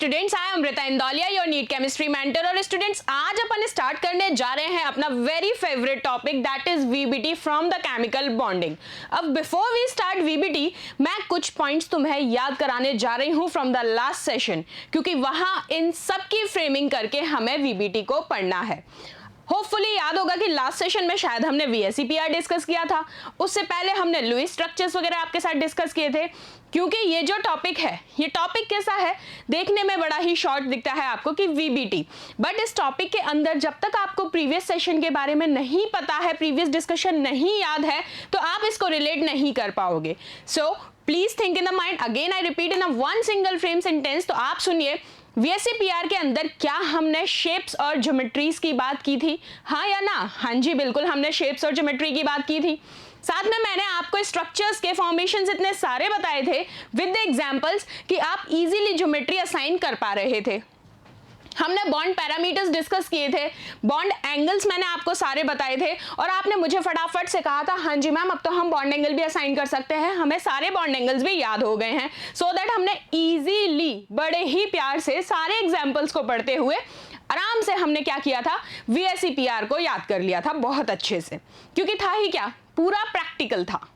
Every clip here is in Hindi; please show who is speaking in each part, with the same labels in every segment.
Speaker 1: Students, I Amrita Indoliya, your NEET chemistry mentor. और स्टूडेंट्स, आज अपन स्टार्ट करने जा रहे हैं अपना very favourite topic, that is VBT from the chemical bonding. अब बिफोर वी स्टार्ट वीबीटी, मैं कुछ पॉइंट्स तुम्हें याद कराने जा रही हूं फ्रॉम द लास्ट सेशन, क्योंकि वहां इन सब की फ्रेमिंग करके हमें वीबीटी को पढ़ना है। होपफुली याद होगा कि लास्ट सेशन में शायद हमने VSEPR डिस्कस किया था, उससे पहले हमने लुईस स्ट्रक्चर्स वगैरह आपके साथ डिस्कस किए थे। क्योंकि ये जो टॉपिक है, ये टॉपिक कैसा है, देखने में बड़ा ही शॉर्ट दिखता है आपको कि VBT, बट इस टॉपिक के अंदर जब तक आपको प्रीवियस सेशन के बारे में नहीं पता है, प्रीवियस डिस्कशन नहीं याद है, तो आप इसको रिलेट नहीं कर पाओगे। So please think in the mind, again I repeat in a one single frame sentence. तो आप सुनिए, VSEPR के अंदर क्या हमने शेप्स और ज्योमेट्रीज की बात की थी, हाँ या ना? हाँ जी, बिल्कुल हमने शेप्स और ज्योमेट्री की बात की थी। साथ में मैंने आपको स्ट्रक्चर्स के फॉर्मेशंस इतने सारे बताए थे विद द एग्जांपल्स कि आप इजीली ज्योमेट्री असाइन कर पा रहे थे। हमने बॉन्ड पैरामीटर्स डिस्कस किए थे, बॉन्ड एंगल्स मैंने आपको सारे बताए थे, और आपने मुझे फटाफट से कहा था हाँ जी मैम, अब तो हम बॉन्ड एंगल भी असाइन कर सकते हैं, हमें सारे बॉन्ड एंगल्स भी याद हो गए हैं। सो दैट हमने इजीली बड़े ही प्यार से सारे एग्जाम्पल्स को पढ़ते हुए आराम से हमने क्या किया था, VSEPR को याद कर लिया था बहुत अच्छे से। क्योंकि था ही क्या, पूरा प्रैक्टिकल था,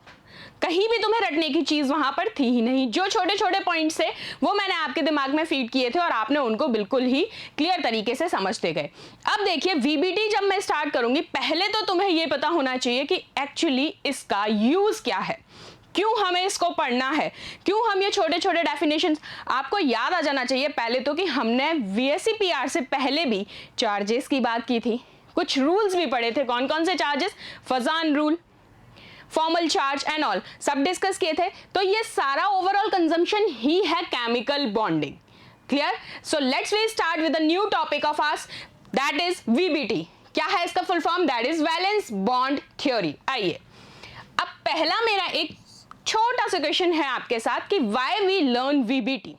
Speaker 1: कहीं भी तुम्हें रटने की चीज वहां पर थी ही नहीं। जो छोटे छोटे पॉइंट्स थे वो मैंने आपके दिमाग में फीड किए थे और आपने उनको बिल्कुल ही क्लियर तरीके से समझते गए। अब देखिए, VBT जब मैं स्टार्ट करूंगी, पहले तो तुम्हें ये पता होना चाहिए कि एक्चुअली इसका यूज क्या है, क्यों हमें इसको पढ़ना है, क्यों हम ये छोटे छोटे डेफिनेशंस, आपको याद आ जाना चाहिए पहले तो कि हमने VSEPR से पहले भी चार्जेस की बात की थी, कुछ रूल्स भी पढ़े थे। कौन कौन से charges? Fajans rule, formal charge and all, सब डिस्कस किए थे। तो ये सारा ओवरऑल कंजम्पशन ही है chemical bonding. Clear? So let's we start with the new topic of ours, that is VBT। क्या है इसका full form? That is valence bond theory. आइए, अब पहला मेरा एक छोटा सा क्वेश्चन है आपके साथ कि व्हाई वी लर्न VBT।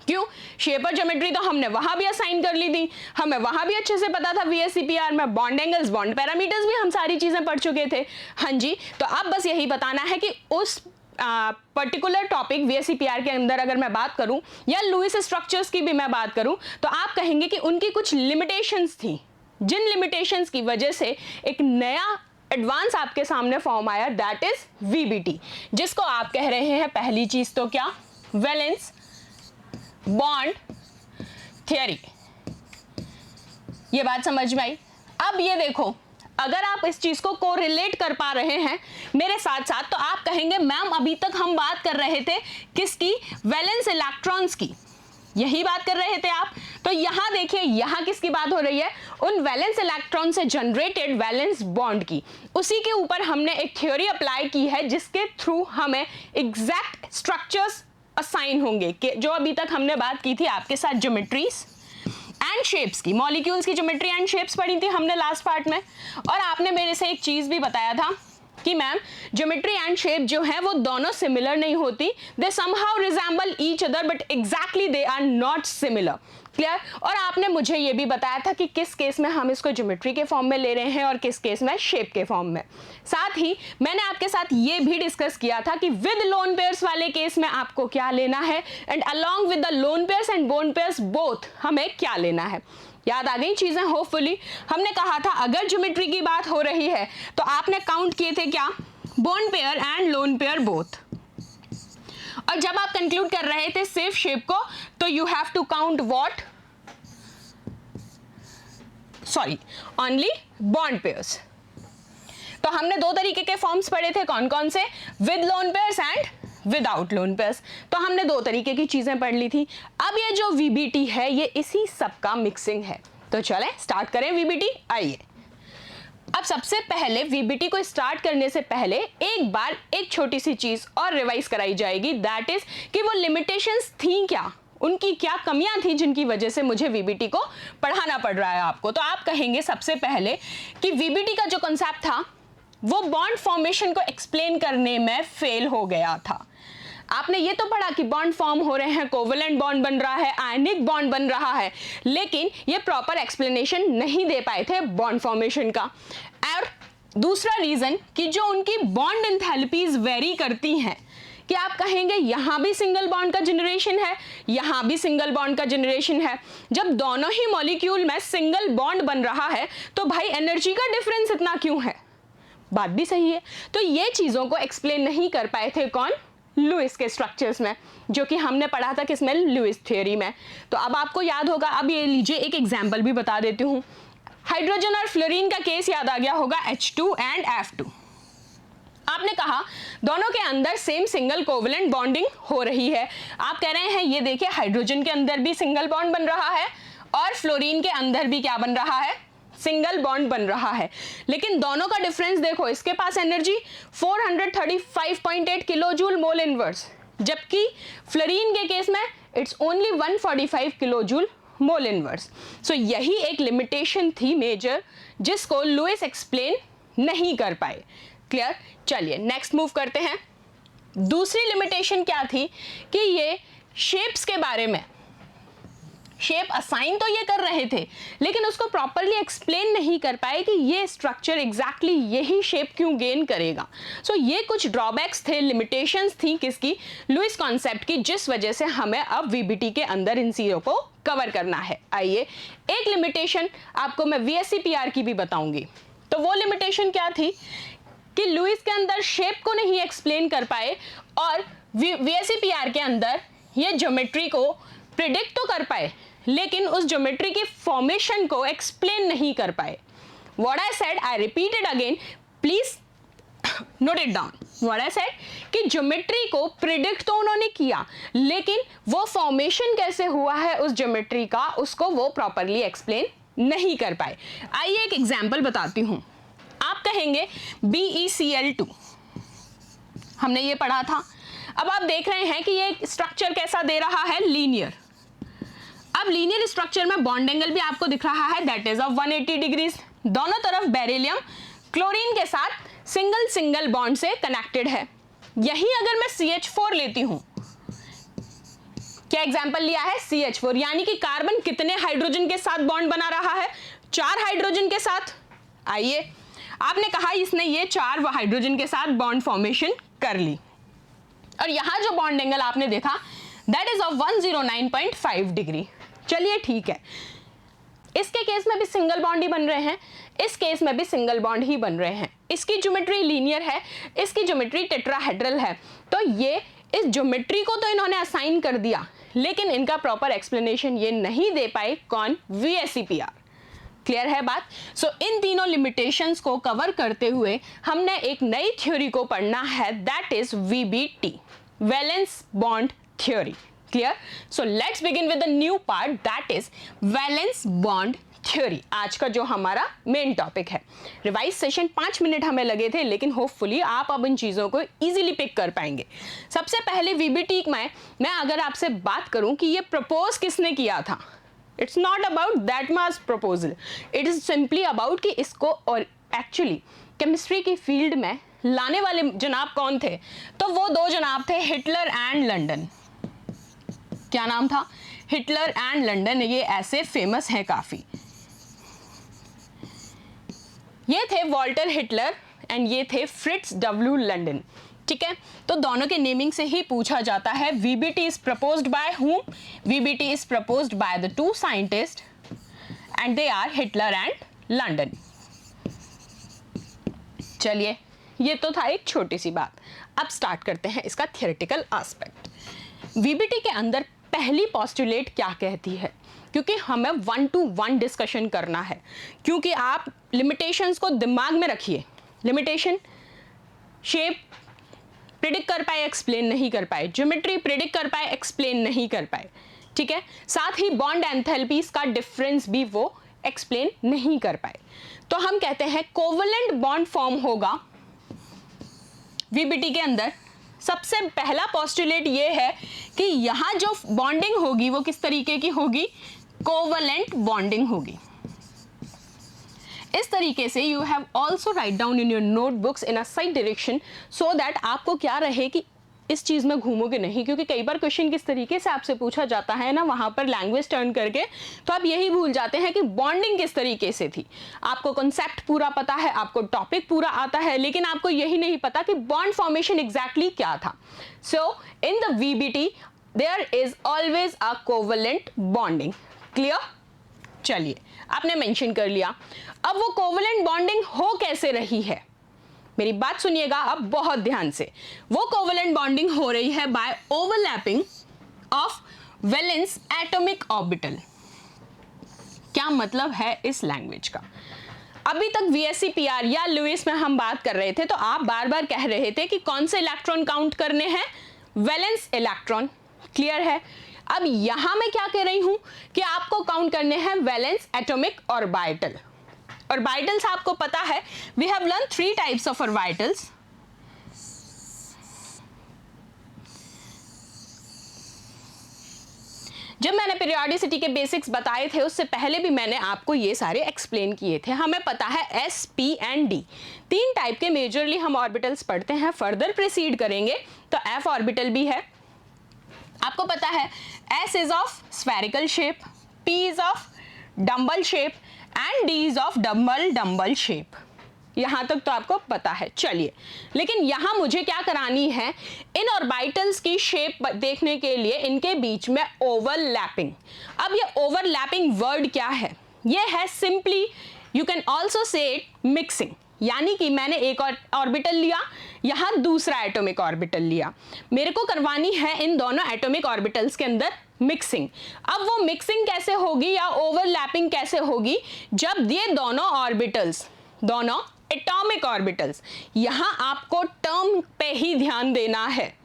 Speaker 1: क्यों? शेप और ज्योमेट्री तो हमने वहां भी असाइन कर ली थी, हमें वहां भी अच्छे से पता था VSEPR में, बॉन्ड एंगल्स, बॉन्ड पैरामीटर्स भी हम सारी चीजें पढ़ चुके थे। हाँ जी, तो अब बस यही बताना है कि उस पर्टिकुलर टॉपिक VSEPR के अंदर अगर मैं बात करूं या लुईस स्ट्रक्चर्स की भी मैं बात करूं, तो आप कहेंगे कि उनकी कुछ लिमिटेशंस थी, जिन लिमिटेशंस की वजह से एक नया एडवांस आपके सामने फॉर्म आया, दैट इज VBT, जिसको आप कह रहे हैं पहली चीज तो क्या? Valence bond theory. ये बात समझ में आई? अब ये देखो, अगर आप इस चीज को कोरिलेट कर पा रहे हैं मेरे साथ साथ, तो आप कहेंगे मैम अभी तक हम बात कर रहे थे किसकी? वैलेंस इलेक्ट्रॉन्स की, यही बात कर रहे थे आप। तो यहां देखिए, यहां किसकी बात हो रही है? उन वैलेंस इलेक्ट्रॉन से जनरेटेड वैलेंस बॉन्ड की। उसी के ऊपर हमने एक थ्योरी अप्लाई की है जिसके थ्रू हमें एग्जैक्ट स्ट्रक्चर्स असाइन होंगे, कि जो अभी तक हमने बात की थी आपके साथ ज्योमेट्रीज एंड शेप्स की, मॉलिक्यूल्स की ज्योमेट्री एंड शेप्स पढ़ी थी हमने लास्ट पार्ट में। और आपने मेरे से एक चीज भी बताया था कि मैम ज्योमेट्री एंड शेप जो है वो दोनों सिमिलर नहीं होती, they somehow resemble each other but exactly they are not similar. Clear? और आपने मुझे ये भी बताया था कि किस केस में हम इसको ज्योमेट्री के फॉर्म में ले रहे हैं और किस केस में शेप के फॉर्म में। साथ ही मैंने आपके साथ ये भी डिस्कस किया था कि विद लोन पेयर्स वाले केस में आपको क्या लेना है, and along with the lone pairs and bone pairs both हमें क्या लेना है। याद आ गई चीजें? होपफुली हमने कहा था अगर ज्योमेट्री की बात हो रही है तो आपने काउंट किए थे क्या? Bone pair and lone pair both. और जब आप कंक्लूड कर रहे थे सिर्फ शेप को, तो you have to count what? Sorry, only bond pairs. तो हमने दो तरीके के फॉर्म्स पढ़े थे, कौन कौन से? With lone pairs and without lone pairs. तो हमने दो तरीके की चीजें पढ़ ली थी। अब ये जो VBT है ये इसी सब का मिक्सिंग है। तो चलें स्टार्ट करें VBT। आइए, अब सबसे पहले VBT को स्टार्ट करने से पहले एक बार एक छोटी सी चीज और रिवाइज कराई जाएगी, दैट इज कि वो लिमिटेशंस थी क्या, उनकी क्या कमियां थी जिनकी वजह से मुझे VBT को पढ़ाना पड़ रहा है आपको। तो आप कहेंगे सबसे पहले कि VBT का जो कॉन्सेप्ट था वो बॉन्ड फॉर्मेशन को एक्सप्लेन करने में फेल हो गया था। आपने ये तो पढ़ा कि बॉन्ड फॉर्म हो रहे हैं, कोवेलेंट बॉन्ड बन रहा है, आयनिक बॉन्ड बन रहा है, लेकिन ये प्रॉपर एक्सप्लेनेशन नहीं दे पाए थे बॉन्ड फॉर्मेशन का। और दूसरा रीजन कि जो उनकी बॉन्ड एंथैल्पीज वेरी करती हैं, कि आप कहेंगे यहां भी सिंगल बॉन्ड का जनरेशन है, यहां भी सिंगल बॉन्ड का जनरेशन है। जब दोनों ही मॉलिक्यूल में सिंगल बॉन्ड बन रहा है तो भाई एनर्जी का डिफरेंस इतना क्यों है? बात भी सही है। तो ये चीजों को एक्सप्लेन नहीं कर पाए थे कौन? लुईस के स्ट्रक्चर्स में, जो कि हमने पढ़ा था किसमें? लुईस थ्योरी में। तो अब आपको याद होगा, अब ये लीजिए एक एग्जांपल भी बता देती हूँ। हाइड्रोजन और फ्लोरीन का केस याद आ गया होगा, H2 एंड F2। आपने कहा दोनों के अंदर सेम सिंगल कोवलेंट बॉन्डिंग हो रही है। आप कह रहे हैं ये देखिए हाइड्रोजन के अंदर भी सिंगल बॉन्ड बन रहा है और फ्लोरीन के अंदर भी क्या बन रहा है? सिंगल बॉन्ड बन रहा है। लेकिन दोनों का डिफरेंस देखो, इसके पास energy 435.8 kilo joule mole inverse, जबकि फ्लोरीन के केस में it's only 145 kilo joule mole inverse. So यही एक लिमिटेशन थी मेजर, जिसको लुईस एक्सप्लेन नहीं कर पाए। क्लियर? चलिए नेक्स्ट मूव करते हैं। दूसरी लिमिटेशन क्या थी कि ये शेप्स के बारे में, शेप असाइन तो ये कर रहे थे लेकिन उसको प्रॉपरली एक्सप्लेन नहीं कर पाए कि ये स्ट्रक्चर एग्जैक्टली यही शेप क्यों गेन करेगा। सो ये कुछ ड्रॉबैक्स थे, लिमिटेशंस थी किसकी? लुईस कॉन्सेप्ट की, जिस वजह से हमें अब वीबीटी के अंदर इन चीजों को कवर करना है। आइए एक लिमिटेशन आपको मैं VSEPR की भी बताऊंगी। तो वो लिमिटेशन क्या थी कि लुईस के अंदर शेप को नहीं एक्सप्लेन कर पाए और VSEPR के अंदर ये ज्योमेट्री को प्रिडिक्ट तो कर पाए लेकिन उस ज्योमेट्री की फॉर्मेशन को एक्सप्लेन नहीं कर पाए। What I said, I repeat it again, please note it down. What I said कि ज्योमेट्री को प्रिडिक्ट तो उन्होंने किया लेकिन वो फॉर्मेशन कैसे हुआ है उस ज्योमेट्री का, उसको वो प्रॉपरली एक्सप्लेन नहीं कर पाए। आइए एक एग्जांपल बताती हूं। आप कहेंगे BeCl2, हमने ये पढ़ा था। अब आप देख रहे हैं कि ये स्ट्रक्चर कैसा दे रहा है? लीनियर। अब लीनियर स्ट्रक्चर में बॉन्ड एंगल भी आपको दिख रहा है, दैट इज ऑफ 180 डिग्रीज। दोनों तरफ बेरिलियम क्लोरीन के साथ सिंगल सिंगल बॉन्ड से कनेक्टेड है। यही अगर मैं CH4 लेती हूं, क्या एग्जांपल लिया है? CH4, यानी कि कार्बन कितने हाइड्रोजन के साथ बॉन्ड बना रहा है? 4 हाइड्रोजन के साथ। आइए, आपने कहा इसने ये 4 हाइड्रोजन के साथ बॉन्ड फॉर्मेशन कर ली और यहां जो बॉन्ड एंगल आपने देखा दैट इज ऑफ 109.5 डिग्री। चलिए ठीक है, इसके केस में भी सिंगल बॉन्ड ही बन रहे हैं, इस केस में भी सिंगल बॉन्ड ही बन रहे हैं। इसकी ज्योमेट्री लीनियर है, इसकी ज्योमेट्री टेट्राहेड्रल है। तो ये इस ज्योमेट्री को तो इन्होंने असाइन कर दिया लेकिन इनका प्रॉपर एक्सप्लेनेशन ये नहीं दे पाए। कौन? VSEPR। क्लियर है बात? सो इन तीनों लिमिटेशंस को कवर करते हुए हमने एक नई थ्योरी को पढ़ना है, that is VBT, valence bond theory. Clear? So let's begin with the new part, that is valence bond theory. आज का जो हमारा मेन टॉपिक है। रिवाइज सेशन 5 मिनट हमें लगे थे लेकिन होपफुली आप अब इन चीजों को इजीली पिक कर पाएंगे। सबसे पहले VBT में मैं अगर आपसे बात करूं कि ये प्रपोज किसने किया था, it's not about that much proposal, it is simply about कि इसको, और एक्चुअली केमिस्ट्री की फील्ड में लाने वाले जनाब कौन थे? तो वो 2 जनाब थे, हिटलर एंड लंडन। क्या नाम था? Hitler and London. ये ऐसे फेमस हैं काफी। ये थे वॉल्टर हिटलर एंड ये थे फ्रिट्ज W लंडन। ठीक है, तो दोनों के नेमिंग से ही पूछा जाता है VBT is proposed by whom? VBT is proposed by the 2 scientist and they are Heitler and London. चलिए, ये तो था एक छोटी सी बात। अब स्टार्ट करते हैं इसका थियोरेटिकल एस्पेक्ट। VBT के अंदर पहली पोस्टुलेट क्या कहती है, क्योंकि हमें 1 to 1 डिस्कशन करना है, क्योंकि आप लिमिटेशंस को दिमाग में रखिए। लिमिटेशन, शेप प्रिडिक्ट कर पाए, एक्सप्लेन नहीं कर पाए, ज्योमेट्री प्रिडिक्ट कर पाए, एक्सप्लेन नहीं कर पाए। ठीक है, साथ ही बॉन्ड एंथैल्पीज का डिफरेंस भी वो एक्सप्लेन नहीं कर पाए। तो हम कहते हैं कोवलेंट बॉन्ड फॉर्म होगा VBT के अंदर। सबसे पहला पोस्टुलेट ये है कि यहां जो बॉन्डिंग होगी वो किस तरीके की होगी? कोवलेंट बॉन्डिंग होगी। इस तरीके से you have also write down in your notebooks in a side direction, so that आपको क्या रहे कि इस चीज़ में घूमोगे नहीं, क्योंकि कई बार क्वेश्चन किस तरीके से आपसे पूछा जाता है ना, वहाँ पर लैंग्वेज टर्न करके, तो आप यही भूल जाते हैं कि बॉन्डिंग किस तरीके से थी। आपको कॉन्सेप्ट पूरा पता है, आपको टॉपिक पूरा आता है, लेकिन आपको यही नहीं पता कि बॉन्ड फॉर्मेशन एग्जैक्टली क्या था। So in the VBT there is always a covalent bonding. Clear? चलिए, आपने मेंशन कर लिया। अब वो कोवेलेंट बॉन्डिंग हो कैसे रही है, मेरी बात सुनिएगा अब बहुत ध्यान से। वो कोवेलेंट बॉन्डिंग हो रही है by overlapping of valence atomic orbital. क्या मतलब है इस लैंग्वेज का? अभी तक VSEPR या लुईस में हम बात कर रहे थे, तो आप बार बार कह रहे थे कि कौन से इलेक्ट्रॉन काउंट करने हैं, वैलेंस इलेक्ट्रॉन। क्लियर है? अब यहां मैं क्या कह रही हूं कि आपको काउंट करने हैं वैलेंस एटॉमिक ऑर्बिटल। ऑर्बिटल्स आपको पता है, we have learn 3 types of orbitals. जब मैंने पीरियोडिसिटी के बेसिक्स बताए थे, उससे पहले भी मैंने आपको ये सारे एक्सप्लेन किए थे। हमें पता है S, P and D 3 type के मेजरली हम ऑर्बिटल्स पढ़ते हैं। फर्दर प्रोसीड करेंगे तो F ऑर्बिटल भी है। आपको पता है S is of spherical shape, P is of dumbbell shape and D is of dumbbell shape. यहां तक तो आपको पता है। चलिए, लेकिन यहां मुझे क्या करानी है, इन ऑर्बिटल्स की शेप देखने के लिए इनके बीच में ओवरलैपिंग। अब ये ओवरलैपिंग वर्ड क्या है? ये है simply, you can also say it mixing. यानी कि मैंने एक ऑर्बिटल लिया, यहां दूसरा एटॉमिक ऑर्बिटल लिया, मेरे को करवानी है इन दोनों एटॉमिक ऑर्बिटल्स के अंदर मिक्सिंग। अब वो मिक्सिंग कैसे होगी या ओवरलैपिंग कैसे होगी, जब ये दोनों ऑर्बिटल्स, दोनों एटॉमिक ऑर्बिटल्स, यहां आपको टर्म पे ही ध्यान देना है।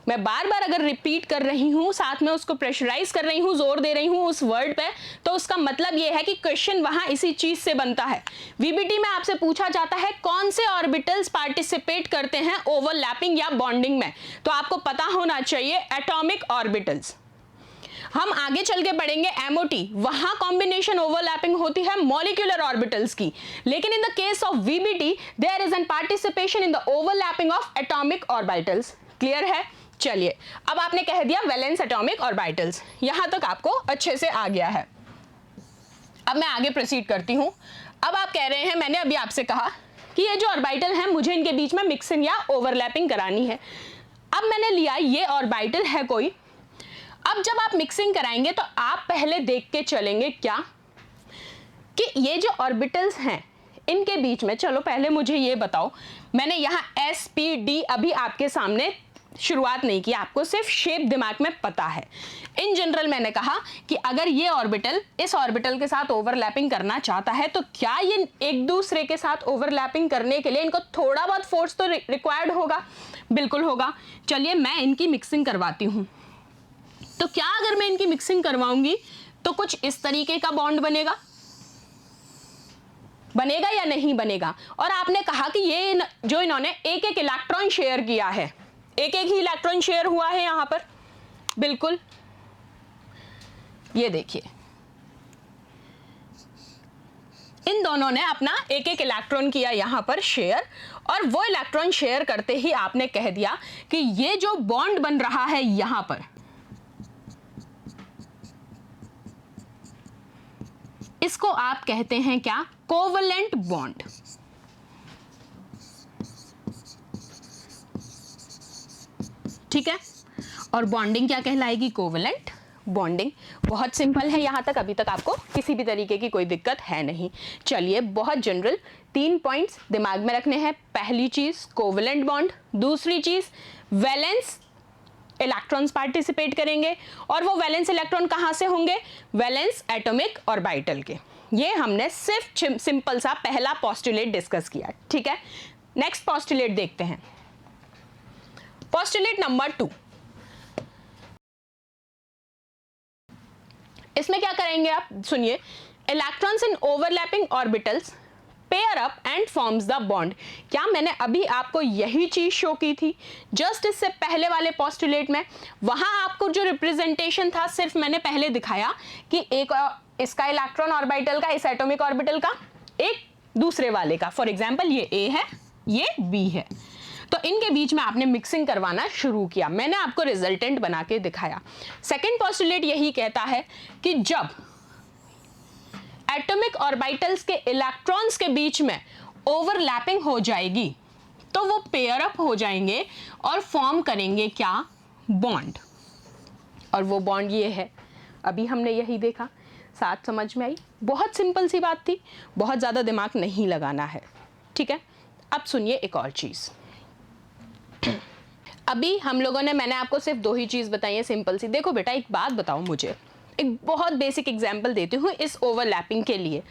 Speaker 1: मैं बार बार अगर रिपीट कर रही हूं, साथ में उसको प्रेशराइज कर रही हूं, जोर दे रही हूं उस वर्ड पे, तो उसका मतलब यह है कि क्वेश्चन वहां इसी चीज से बनता है। वीबीटी में आपसे पूछा जाता है कौन से ऑर्बिटल्स पार्टिसिपेट करते हैं ओवरलैपिंग या बॉन्डिंग में, तो आपको पता होना चाहिए एटॉमिक ऑर्बिटल्स। हम आगे चल के पढ़ेंगे MOT, वहां कॉम्बिनेशन ओवरलैपिंग होती है मॉलिक्यूलर ऑर्बिटल्स की, लेकिन in the case of VBT there is an participation in the overlapping of atomic orbitals. Clear है? चलिए, अब आपने कह दिया वैलेंस एटॉमिक ऑर्बिटल्स, यहां तक आपको अच्छे से आ गया है। अब मैं आगे प्रोसीड करती हूं। अब आप कह रहे हैं, मैंने अभी आपसे कहा कि ये जो ऑर्बिटल है मुझे इनके बीच में मिक्सिंग या ओवरलैपिंग करानी है। अब मैंने लिया ये ऑर्बिटल है कोई, अब जब आप मिक्सिंग कराएंगे तो आप पहले देख के चलेंगे क्या कि ये जो ऑर्बिटल्स हैं इनके बीच में, चलो पहले मुझे ये बताओ, मैंने यहाँ S, P, D अभी आपके सामने शुरुआत नहीं की, आपको सिर्फ शेप दिमाग में पता है। इन जनरल मैंने कहा कि अगर ये ऑर्बिटल इस ऑर्बिटल के साथ ओवरलैपिंग करना चाहता है, तो क्या ये एक दूसरे के साथ ओवरलैपिंग करने के लिए इनको थोड़ा बहुत फोर्स तो रिक्वायर्ड होगा? बिल्कुल होगा। चलिए, मैं इनकी मिक्सिंग करवाती हूँ। तो क्या अगर मैं इनकी मिक्सिंग करवाऊंगी तो कुछ इस तरीके का बॉन्ड बनेगा या नहीं बनेगा? और आपने कहा कि ये जो इन्होंने एक एक इलेक्ट्रॉन शेयर किया है, एक एक ही इलेक्ट्रॉन शेयर हुआ है यहां पर। बिल्कुल, ये देखिए, इन दोनों ने अपना एक एक इलेक्ट्रॉन किया यहां पर शेयर, और वो इलेक्ट्रॉन शेयर करते ही आपने कह दिया कि ये जो बॉन्ड बन रहा है यहां पर, इसको आप कहते हैं क्या? Covalent bond. ठीक है, और बॉन्डिंग क्या कहलाएगी? Covalent bonding. बहुत सिंपल है, यहां तक अभी तक आपको किसी भी तरीके की कोई दिक्कत है नहीं। चलिए, बहुत जनरल 3 पॉइंट्स दिमाग में रखने हैं। पहली चीज कोवेलेंट बॉन्ड, दूसरी चीज वैलेंस इलेक्ट्रॉन्स पार्टिसिपेट करेंगे, और वो वैलेंस इलेक्ट्रॉन कहां से होंगे? वैलेंस एटॉमिक ऑर्बिटल के। ये हमने सिर्फ सिंपल सा पहला पोस्टुलेट डिस्कस किया। ठीक है, नेक्स्ट पोस्टुलेट देखते हैं। पोस्टुलेट नंबर 2, इसमें क्या करेंगे आप? सुनिए, electrons in overlapping orbitals pair up and forms the bond. क्या मैंने अभी आपको यही चीज शो की थी जस्ट इससे पहले वाले पोस्टुलेट में? वहां आपको जो रिप्रेजेंटेशन था सिर्फ मैंने पहले दिखाया कि एक इसका इलेक्ट्रॉन ऑर्बिटल का, इस एटॉमिक ऑर्बिटल का, एक दूसरे वाले का। फॉर एग्जांपल ये A है, ये B है। तो इनके बीच में आपने मिक्सिंग करवाना शुरू किया, मैंने आपको रिजल्टेंट बना के दिखाया। सेकेंड पोस्टुलेट यही कहता है कि जब एटॉमिक ऑर्बिटल्स के इलेक्ट्रॉन्स के बीच में ओवरलैपिंग हो जाएगी तो वो पेयर अप हो जाएंगे और फॉर्म करेंगे क्या, बॉन्ड। और वो बॉन्ड ये है, अभी हमने यही देखा, साथ समझ में आई। बहुत सिंपल सी बात थी, बहुत ज़्यादा दिमाग नहीं लगाना है, ठीक है। अब सुनिए एक और चीज़, अभी हम लोगों ने, मैंने आपको सिर्फ 2 ही चीज़ बताई है सिंपल सी। देखो बेटा एक बात बताओ मुझे, एक बहुत बेसिक एग्जाम्पल देती हूँ इस ओवरलैपिंग के लिए।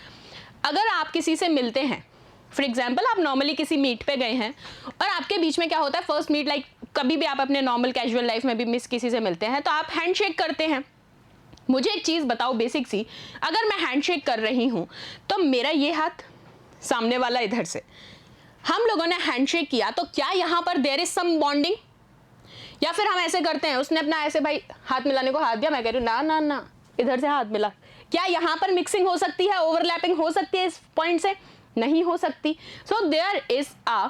Speaker 1: अगर आप किसी से मिलते हैं, फॉर एग्जाम्पल आप नॉर्मली किसी मीट पे गए हैं और आपके बीच में क्या होता है, फर्स्ट मीट, लाइक कभी भी आप अपने नॉर्मल कैजुअल लाइफ में भी मिस किसी से मिलते हैं तो आप हैंडशेक करते हैं। मुझे एक चीज़ बताओ बेसिक सी, अगर मैं हैंडशेक कर रही हूँ तो मेरा ये हाथ, सामने वाला इधर से, हम लोगों ने हैंडशेक किया तो क्या यहाँ पर देयर इज सम बॉन्डिंग? या फिर हम ऐसे करते हैं, उसने अपना ऐसे भाई हाथ मिलाने को हाथ दिया, मैं कह रही हूँ ना ना ना इधर से हाथ मिला, क्या यहाँ पर मिक्सिंग हो सकती है, ओवरलैपिंग हो सकती है इस पॉइंट से? नहीं हो सकती। So there is a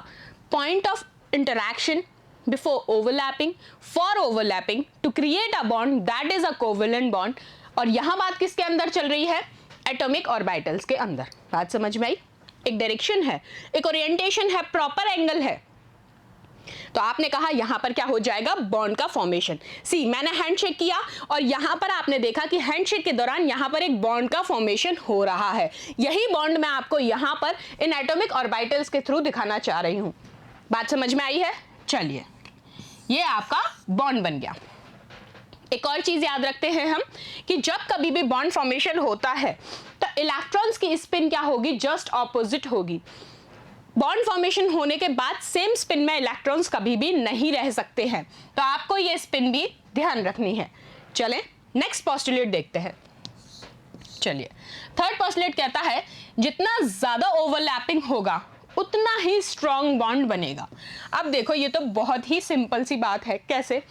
Speaker 1: point of interaction before overlapping, for overlapping to create a bond that is a covalent bond. और यहाँ बात किसके अंदर चल रही है, एटॉमिक ऑर्बिटल्स के अंदर। बात समझ में आई? एक डायरेक्शन है, एक ओरिएंटेशन है, प्रॉपर एंगल है। तो आपने कहा यहां पर क्या हो जाएगा, बॉन्ड का फॉर्मेशन। सी मैंने हैंडशेक किया और यहां पर आपने देखा कि हैंडशेक के दौरान यहां पर एक बॉन्ड का फॉर्मेशन हो रहा है। यही बॉन्ड मैं आपको यहां पर इन एटॉमिक ऑर्बिटल्स के थ्रू दिखाना चाह रही हूं। बात समझ में आई है? चलिए, ये आपका बॉन्ड बन गया। एक और चीज याद रखते हैं हम कि जब कभी भी बॉन्ड फॉर्मेशन होता है तो इलेक्ट्रॉन्स की स्पिन क्या होगी, जस्ट ऑपोजिट होगी। बॉन्ड फॉर्मेशन होने के बाद सेम स्पिन में इलेक्ट्रॉन्स कभी भी नहीं रह सकते हैं, तो आपको ये स्पिन भी ध्यान रखनी है। चलें नेक्स्ट पोस्टुलेट देखते हैं। चलिए, थर्ड पोस्टुलेट कहता है जितना ज्यादा ओवरलैपिंग होगा उतना ही स्ट्रॉन्ग बॉन्ड बनेगा। अब देखो ये तो बहुत ही सिंपल सी बात है। कैसे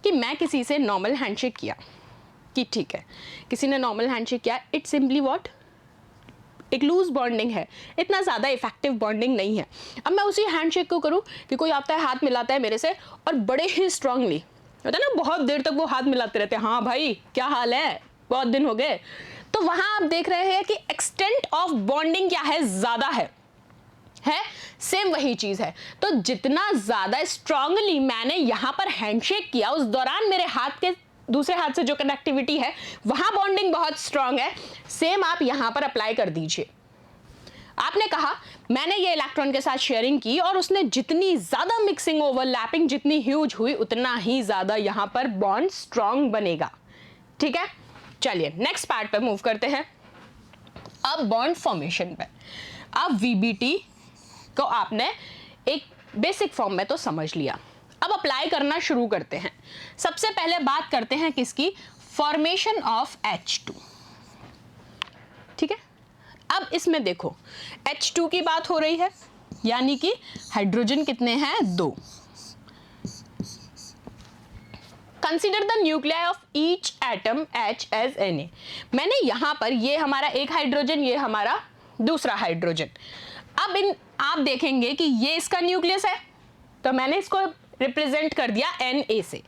Speaker 1: कि मैं किसी से नॉर्मल हैंडशेक किया कि ठीक है, किसी ने नॉर्मल हैंडशेक किया, इट्स सिंपली व्हाट, एक लूज बॉन्डिंग है, इतना ज़्यादा इफेक्टिव बॉन्डिंग नहीं है। अब मैं उसी हैंडशेक को करूँ कि कोई आता है हाथ मिलाता है मेरे से और बड़े ही स्ट्रांगली, होता है ना, बहुत देर तक वो हाथ मिलाते रहते हैं, हाँ भाई क्या हाल है, बहुत दिन हो गए, तो वहाँ आप देख रहे हैं कि एक्सटेंट ऑफ बॉन्डिंग क्या है, ज़्यादा है सेम वही चीज है। तो जितना ज्यादा स्ट्रांगली मैंने यहां पर हैंडशेक किया, उस दौरान मेरे हाथ के दूसरे हाथ से जो कनेक्टिविटी है वहां बॉन्डिंग बहुत स्ट्रांग है। सेम आप यहां पर अप्लाई कर दीजिए। आपने कहा मैंने ये इलेक्ट्रॉन के साथ शेयरिंग की और उसने जितनी ज्यादा मिक्सिंग ओवरलैपिंग जितनी ह्यूज हुई उतना ही ज्यादा यहां पर बॉन्ड स्ट्रांग बनेगा। ठीक है, चलिए नेक्स्ट पार्ट पे मूव करते हैं। अब बॉन्ड फॉर्मेशन पे, अब वीबीटी को आपने एक बेसिक फॉर्म में तो समझ लिया, अब अप्लाई करना शुरू करते हैं। सबसे पहले बात करते हैं किसकी, फॉर्मेशन ऑफ H2। ठीक है, अब इसमें देखो H2 की बात हो रही है, यानी कि हाइड्रोजन कितने हैं, 2। Consider the nuclei of each atom H as Na। मैंने यहां पर ये हमारा एक हाइड्रोजन, ये हमारा दूसरा हाइड्रोजन। अब इन आप देखेंगे कि ये इसका न्यूक्लियस है, तो मैंने इसको रिप्रेजेंट कर दिया Na से,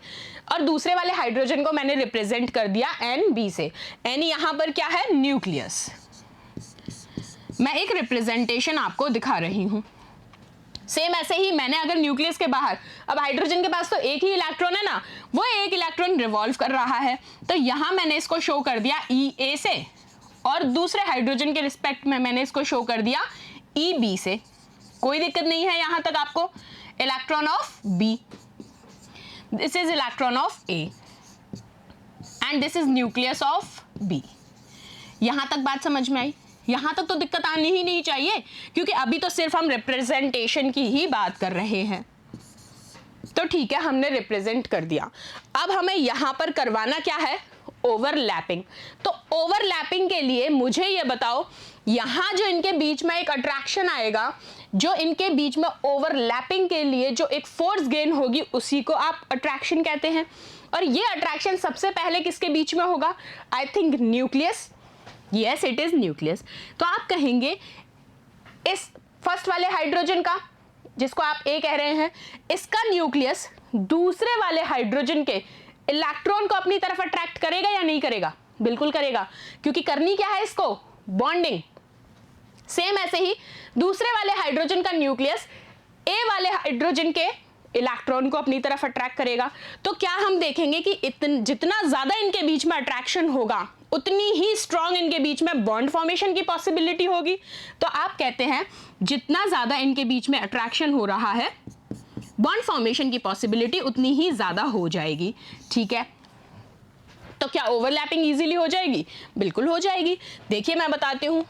Speaker 1: और दूसरे वाले हाइड्रोजन को मैंने रिप्रेजेंट कर दिया Nb से। N यहां पर क्या है, न्यूक्लियस। मैं एक रिप्रेजेंटेशन आपको दिखा रही हूं। सेम ऐसे ही मैंने अगर न्यूक्लियस के बाहर, अब हाइड्रोजन के पास तो एक ही इलेक्ट्रॉन है ना, वो एक इलेक्ट्रॉन रिवॉल्व कर रहा है, तो यहां मैंने इसको शो कर दिया Ea से, और दूसरे हाइड्रोजन के रिस्पेक्ट में मैंने इसको शो कर दिया Eb से। कोई दिक्कत नहीं है यहां तक आपको। Electron of B, this is electron of A and this is nucleus of B। यहां तक बात समझ में आई? यहां तक तो दिक्कत आनी ही नहीं चाहिए, क्योंकि अभी तो सिर्फ हम रिप्रेजेंटेशन की ही बात कर रहे हैं। तो ठीक है, हमने रिप्रेजेंट कर दिया। अब हमें यहां पर करवाना क्या है, ओवरलैपिंग। तो ओवरलैपिंग के लिए मुझे ये बताओ, यहां जो इनके बीच में एक अट्रैक्शन आएगा, जो इनके बीच में ओवरलैपिंग के लिए जो एक फोर्स गेन होगी, उसी को आप अट्रैक्शन कहते हैं। और ये अट्रैक्शन सबसे पहले किसके बीच में होगा, I think nucleus. Yes, it is nucleus. तो आप कहेंगे इस फर्स्ट वाले हाइड्रोजन का जिसको आप ए कह रहे हैं, इसका न्यूक्लियस दूसरे वाले हाइड्रोजन के इलेक्ट्रॉन को अपनी तरफ अट्रैक्ट करेगा या नहीं करेगा? बिल्कुल करेगा, क्योंकि करनी क्या है इसको? बॉन्डिंग। सेम ऐसे ही दूसरे वाले हाइड्रोजन का न्यूक्लियस ए वाले हाइड्रोजन के इलेक्ट्रॉन को अपनी तरफ अट्रैक्ट करेगा। तो क्या हम देखेंगे कि जितना ज्यादा इनके बीच में अट्रैक्शन होगा उतनी ही स्ट्रॉन्ग इनके बीच में बॉन्ड फॉर्मेशन की पॉसिबिलिटी होगी। तो आप कहते हैं जितना ज्यादा इनके बीच में अट्रैक्शन हो रहा है, बॉन्ड फॉर्मेशन की पॉसिबिलिटी उतनी ही ज्यादा हो जाएगी। ठीक है, तो क्या ओवरलैपिंग इजीली हो जाएगी? बिल्कुल हो जाएगी। देखिए मैं बताती हूँ,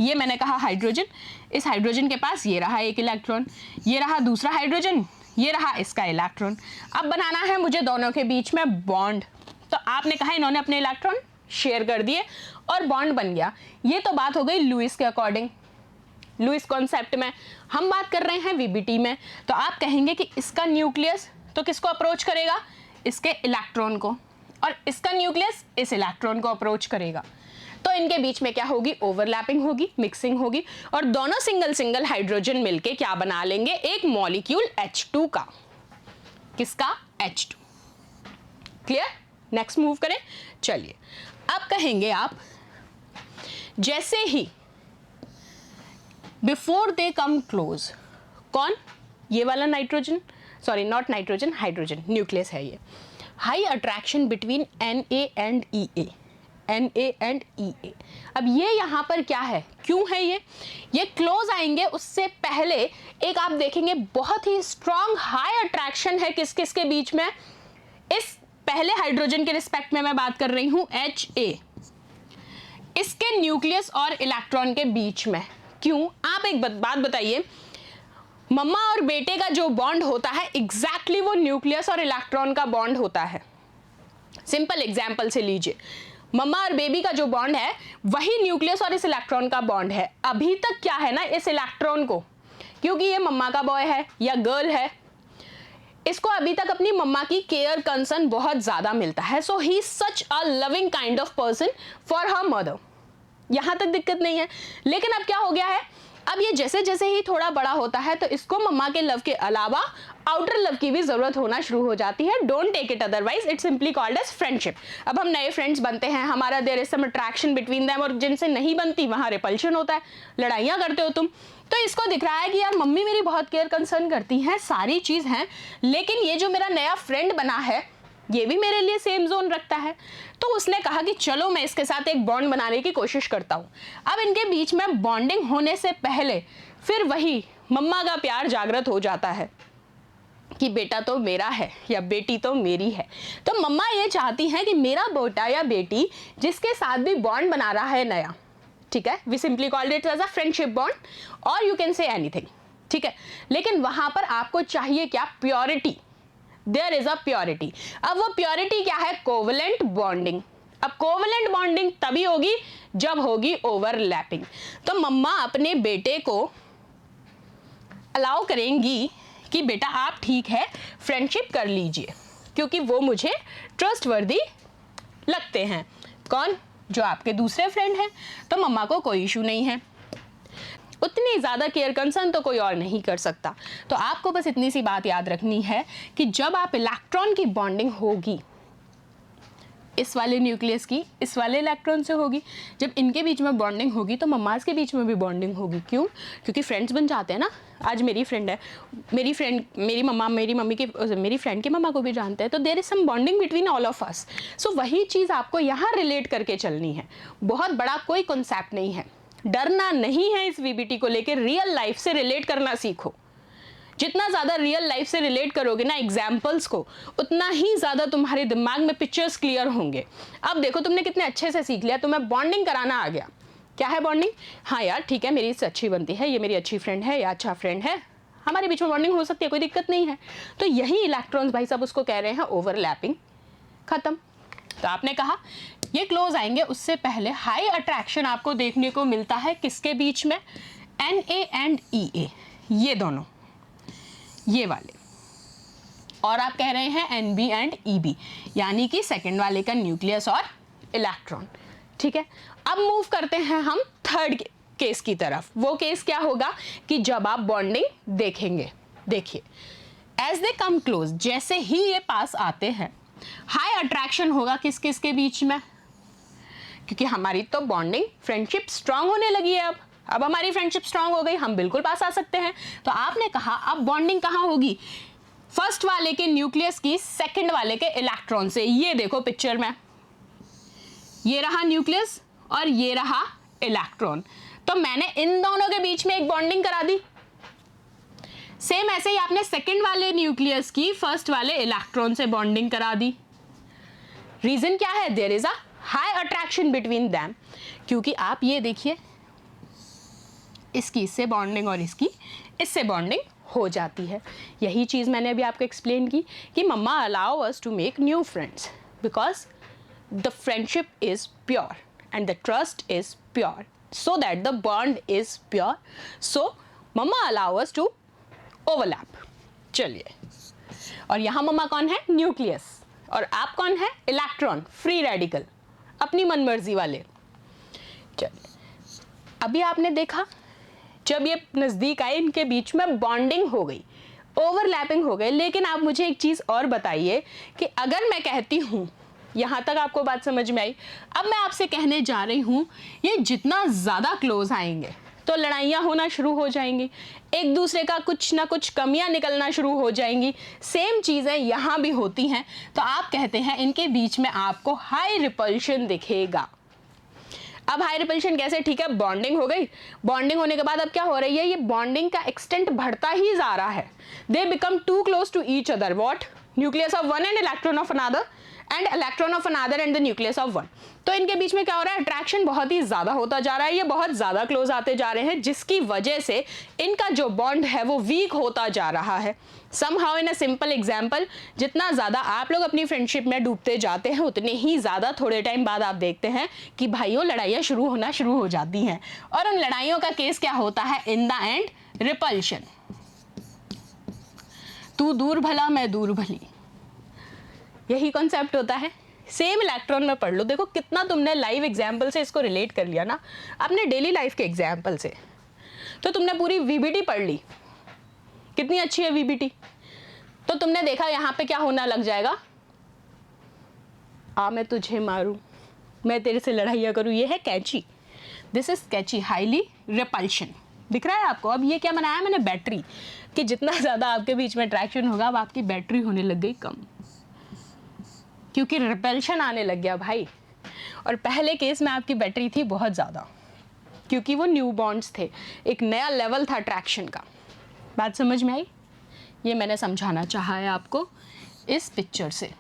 Speaker 1: ये मैंने कहा हाइड्रोजन, इस हाइड्रोजन के पास ये रहा एक इलेक्ट्रॉन, ये रहा दूसरा हाइड्रोजन, ये रहा इसका इलेक्ट्रॉन। अब बनाना है मुझे दोनों के बीच में बॉन्ड। तो आपने कहा इन्होंने अपने इलेक्ट्रॉन शेयर कर दिए और बॉन्ड बन गया। ये तो बात हो गई लुईस के अकॉर्डिंग, लुईस कॉन्सेप्ट में। हम बात कर रहे हैं वीबीटी में। तो आप कहेंगे कि इसका न्यूक्लियस तो किसको अप्रोच करेगा? इसके इलेक्ट्रॉन को, और इसका न्यूक्लियस इस इलेक्ट्रॉन को अप्रोच करेगा। तो इनके बीच में क्या होगी? ओवरलैपिंग होगी, मिक्सिंग होगी, और दोनों सिंगल सिंगल हाइड्रोजन मिलके क्या बना लेंगे? एक मॉलिक्यूल H2 का। किसका? H2। क्लियर? नेक्स्ट मूव करें। चलिए अब कहेंगे आप, जैसे ही बिफोर दे कम क्लोज, कौन? ये वाला nitrogen, sorry not nitrogen, hydrogen nucleus है ये। High attraction between Na and Ea, Na and Ea। अब ये यहाँ पर क्या है, क्यों है ये क्लोज आएंगे उससे पहले एक आप देखेंगे बहुत ही स्ट्रॉन्ग हाई अट्रैक्शन है किस किस के बीच में? इस पहले हाइड्रोजन के रिस्पेक्ट में मैं बात कर रही हूं, Ha, इसके न्यूक्लियस और इलेक्ट्रॉन के बीच में। क्यों? आप एक बात बताइए, मम्मा और बेटे का जो बॉन्ड होता है एग्जैक्टली वो न्यूक्लियस और इलेक्ट्रॉन का बॉन्ड होता है। सिंपल एग्जांपल से लीजिए, मम्मा और बेबी का जो बॉन्ड है वही न्यूक्लियस और इस इलेक्ट्रॉन का बॉन्ड है। अभी तक क्या है ना, इस इलेक्ट्रॉन को, क्योंकि ये मम्मा का बॉय है या गर्ल है, इसको अभी तक अपनी मम्मा की केयर कंसर्न बहुत ज्यादा मिलता है। So he is such a loving kind of person for her mother. यहां तक दिक्कत नहीं है। लेकिन अब क्या हो गया है, अब ये जैसे जैसे ही थोड़ा बड़ा होता है तो इसको मम्मा के लव के अलावा आउटर लव की भी जरूरत होना शुरू हो जाती है। Don't take it otherwise, it's simply called as friendship. अब हम नए फ्रेंड्स बनते हैं, हमारा there is some attraction between them, और जिनसे नहीं बनती वहां रिपल्शन होता है, लड़ाइयां करते हो तुम। तो इसको दिख रहा है कि यार मम्मी मेरी बहुत केयर कंसर्न करती हैं, सारी चीज है, लेकिन ये जो मेरा नया फ्रेंड बना है ये भी मेरे लिए सेम जोन रखता है। तो उसने कहा कि चलो मैं इसके साथ एक बॉन्ड बनाने की कोशिश करता हूँ। अब इनके बीच में बॉन्डिंग होने से पहले फिर वही मम्मा का प्यार जागृत हो जाता है कि बेटा तो मेरा है या बेटी तो मेरी है। तो मम्मा ये चाहती हैं कि मेरा बेटा या बेटी जिसके साथ भी बॉन्ड बना रहा है नया, ठीक है, we simply called it as a friendship bond, और यू कैन से एनीथिंग, ठीक है। लेकिन वहां पर आपको चाहिए क्या? Purity. There is a purity. अब वो प्योरिटी क्या है? Covalent bonding. अब कोवलेंट बॉन्डिंग तभी होगी जब होगी ओवरलैपिंग। तो मम्मा अपने बेटे को अलाउ करेंगी कि बेटा आप ठीक है फ्रेंडशिप कर लीजिए, क्योंकि वो मुझे ट्रस्टवर्दी लगते हैं। कौन? जो आपके दूसरे फ्रेंड हैं। तो मम्मा को कोई इशू नहीं है, उतनी ज़्यादा केयर कंसर्न तो कोई और नहीं कर सकता। तो आपको बस इतनी सी बात याद रखनी है कि जब आप इलेक्ट्रॉन की बॉन्डिंग होगी, इस वाले न्यूक्लियस की इस वाले इलेक्ट्रॉन से होगी, जब इनके बीच में बॉन्डिंग होगी तो मम्मास के बीच में भी बॉन्डिंग होगी। क्यों? क्योंकि फ्रेंड्स बन जाते हैं ना। आज मेरी फ्रेंड है, मेरी फ्रेंड मेरी मम्मा मेरी मम्मी के मेरी फ्रेंड की मम्मा को भी जानते हैं, तो there is some bonding between all of us. So वही चीज़ आपको यहाँ रिलेट करके चलनी है। बहुत बड़ा कोई कॉन्सेप्ट नहीं है, डरना नहीं है इस वीबीटी को लेकर। रियल लाइफ से रिलेट करना सीखो। जितना ज़्यादा रियल लाइफ से रिलेट करोगे ना एग्जाम्पल्स को, उतना ही ज़्यादा तुम्हारे दिमाग में पिक्चर्स क्लियर होंगे। अब देखो तुमने कितने अच्छे से सीख लिया, तुम्हें बॉन्डिंग कराना आ गया। क्या है बॉन्डिंग? हाँ यार ठीक है, मेरी इससे अच्छी बनती है, ये मेरी अच्छी फ्रेंड है या अच्छा फ्रेंड है, हमारे बीच में बॉन्डिंग हो सकती है, कोई दिक्कत नहीं है। तो यही इलेक्ट्रॉन्स भाई साहब उसको कह रहे हैं ओवरलैपिंग। खत्म। तो आपने कहा ये क्लोज आएंगे उससे पहले हाई अट्रैक्शन आपको देखने को मिलता है किसके बीच में? Na एंड Ea, ये दोनों, ये वाले। और आप कह रहे हैं Nb एंड Eb, यानी कि सेकंड वाले का न्यूक्लियस और इलेक्ट्रॉन। ठीक है, अब मूव करते हैं हम थर्ड केस की तरफ। वो केस क्या होगा कि जब आप बॉन्डिंग देखेंगे, देखिए एज दे कम क्लोज, जैसे ही ये पास आते हैं हाई अट्रैक्शन होगा किस किस के बीच में, क्योंकि हमारी तो बॉन्डिंग फ्रेंडशिप स्ट्रांग होने लगी है। अब हमारी फ्रेंडशिप स्ट्रांग हो गई, हम बिल्कुल पास आ सकते हैं। तो आपने कहा अब बॉन्डिंग कहाँ होगी, फर्स्ट वाले के न्यूक्लियस की सेकंड वाले के इलेक्ट्रॉन से। ये देखो पिक्चर में, ये रहा न्यूक्लियस और ये रहा इलेक्ट्रॉन, तो मैंने इन दोनों के बीच में एक बॉन्डिंग करा दी। सेम ऐसे ही आपने सेकंड वाले न्यूक्लियस की फर्स्ट वाले इलेक्ट्रॉन से बॉन्डिंग करा दी। रीजन क्या है, there is a high attraction between them, क्योंकि आप ये देखिए इसकी इससे बॉन्डिंग और इसकी इससे बॉन्डिंग हो जाती है। यही चीज़ मैंने अभी आपको एक्सप्लेन की कि mamma allow us to make new friends because the friendship is pure and the trust is pure, so that the bond is pure, so mamma allow us to overlap. चलिए, और यहाँ मम्मा कौन है, न्यूक्लियस, और आप कौन है, इलेक्ट्रॉन, फ्री रेडिकल, अपनी मनमर्जी वाले। चलिए, अभी आपने देखा जब ये नज़दीक आए इनके बीच में बॉन्डिंग हो गई, ओवरलैपिंग हो गए। लेकिन आप मुझे एक चीज़ और बताइए कि अगर मैं कहती हूँ, यहाँ तक आपको बात समझ में आई, अब मैं आपसे कहने जा रही हूँ ये जितना ज़्यादा क्लोज आएंगे तो लड़ाइयाँ होना शुरू हो जाएंगी, एक दूसरे का कुछ ना कुछ कमियाँ निकलना शुरू हो जाएंगी। सेम चीज़ें यहाँ भी होती हैं, तो आप कहते हैं इनके बीच में आपको हाई रिपल्शन दिखेगा। अब हाई रिपल्शन कैसे, ठीक है, बॉन्डिंग हो गई, बॉन्डिंग होने के बाद अब क्या हो रही है, ये बॉन्डिंग का एक्सटेंट बढ़ता ही जा रहा है। They become too close to each other, what, nucleus of one and electron of another and electron of another and the nucleus of one. तो इनके बीच में क्या हो रहा है, अट्रैक्शन बहुत ही ज्यादा होता जा रहा है, ये बहुत ज्यादा क्लोज आते जा रहे हैं, जिसकी वजह से इनका जो बॉन्ड है वो वीक होता जा रहा है। Somehow in a simple example, जितना ज़्यादा आप लोग अपनी फ्रेंडशिप में डूबते जाते हैं उतने ही ज़्यादा थोड़े टाइम बाद आप देखते हैं कि भाइयों लड़ाइयाँ शुरू हो जाती हैं, और उन लड़ाइयों का केस क्या होता है, इन द एंड रिपल्शन। तू दूर भला मैं दूर भली, यही कॉन्सेप्ट होता है। सेम इलेक्ट्रॉन में पढ़ लो, देखो कितना तुमने लाइव एग्जाम्पल से इसको रिलेट कर लिया ना, अपने डेली लाइफ के एग्जाम्पल से। तो तुमने पूरी वीबीटी पढ़ ली, कितनी अच्छी है वीबीटी, तो तुमने देखा यहाँ पे क्या होना लग जाएगा, आ मैं तुझे मारूं, मैं तेरे से लड़ाइयाँ करूं, ये है catchy, this is catchy, highly repulsion. दिख रहा है आपको। अब ये क्या बनाया मैंने, बैटरी, कि जितना ज़्यादा आपके बीच में अट्रैक्शन होगा अब आपकी बैटरी होने लग गई कम, क्योंकि रिपल्शन आने लग गया भाई। और पहले केस में आपकी बैटरी थी बहुत ज़्यादा, क्योंकि वो न्यू बॉन्ड्स थे, एक नया लेवल था अट्रैक्शन का। बात समझ में आई, ये मैंने समझाना चाहा है आपको इस पिक्चर से।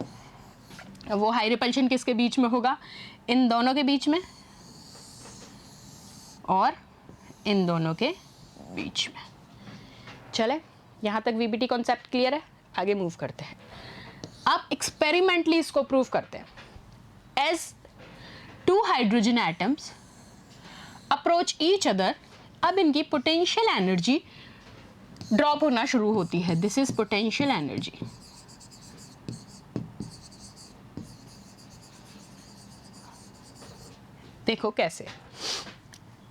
Speaker 1: वो हाई रिपल्शन किसके बीच में होगा, इन दोनों के बीच में और इन दोनों के बीच में। चले, यहाँ तक वीबीटी कॉन्सेप्ट क्लियर है, आगे मूव करते हैं। अब एक्सपेरिमेंटली इसको प्रूव करते हैं। As two hydrogen atoms approach each other, अब इनकी पोटेंशियल एनर्जी ड्रॉप होना शुरू होती है। This is potential energy. देखो कैसे,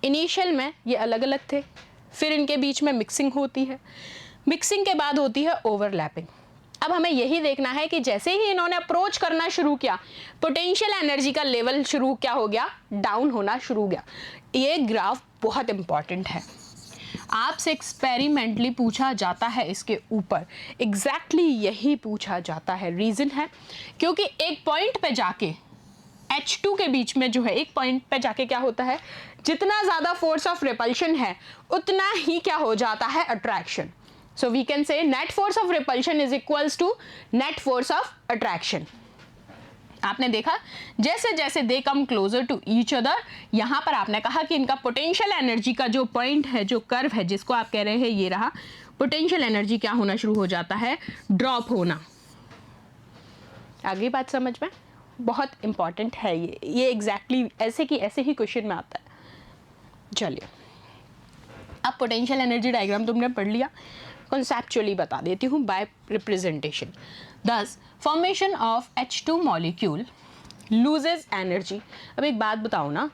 Speaker 1: इनिशियल में ये अलग अलग थे, फिर इनके बीच में मिक्सिंग होती है, मिक्सिंग के बाद होती है ओवरलैपिंग। अब हमें यही देखना है कि जैसे ही इन्होंने अप्रोच करना शुरू किया, पोटेंशियल एनर्जी का लेवल शुरू क्या हो गया, डाउन होना शुरू हो गया। ये ग्राफ बहुत इंपॉर्टेंट है, आपसे एक्सपेरिमेंटली पूछा जाता है इसके ऊपर, एग्जैक्टली यही पूछा जाता है। रीज़न है क्योंकि एक पॉइंट पे जाके H2 के बीच में जो है, एक पॉइंट पे जाके क्या होता है, जितना ज़्यादा फोर्स ऑफ रिपल्शन है उतना ही क्या हो जाता है, attraction. So we can say net force of repulsion is equals to net force of attraction. आपने देखा जैसे जैसे they come closer to each other, यहाँ पर आपने कहा कि इनका पोटेंशियल एनर्जी का जो पॉइंट है, जो कर्व है जिसको आप कह रहे हैं ये रहा, पोटेंशियल एनर्जी क्या होना शुरू हो जाता है, ड्रॉप होना। आगे बात समझ में, बहुत इंपॉर्टेंट है ये एग्जैक्टली ऐसे की ऐसे ही क्वेश्चन में आता है। चलिए, अब पोटेंशियल एनर्जी डायग्राम तुमने पढ़ लिया, कॉन्सेप्चुअली बता देती हूँ बाय रिप्रेजेंटेशन। दस, formation of H2 molecule loses energy. अब एक बात बताओ ना,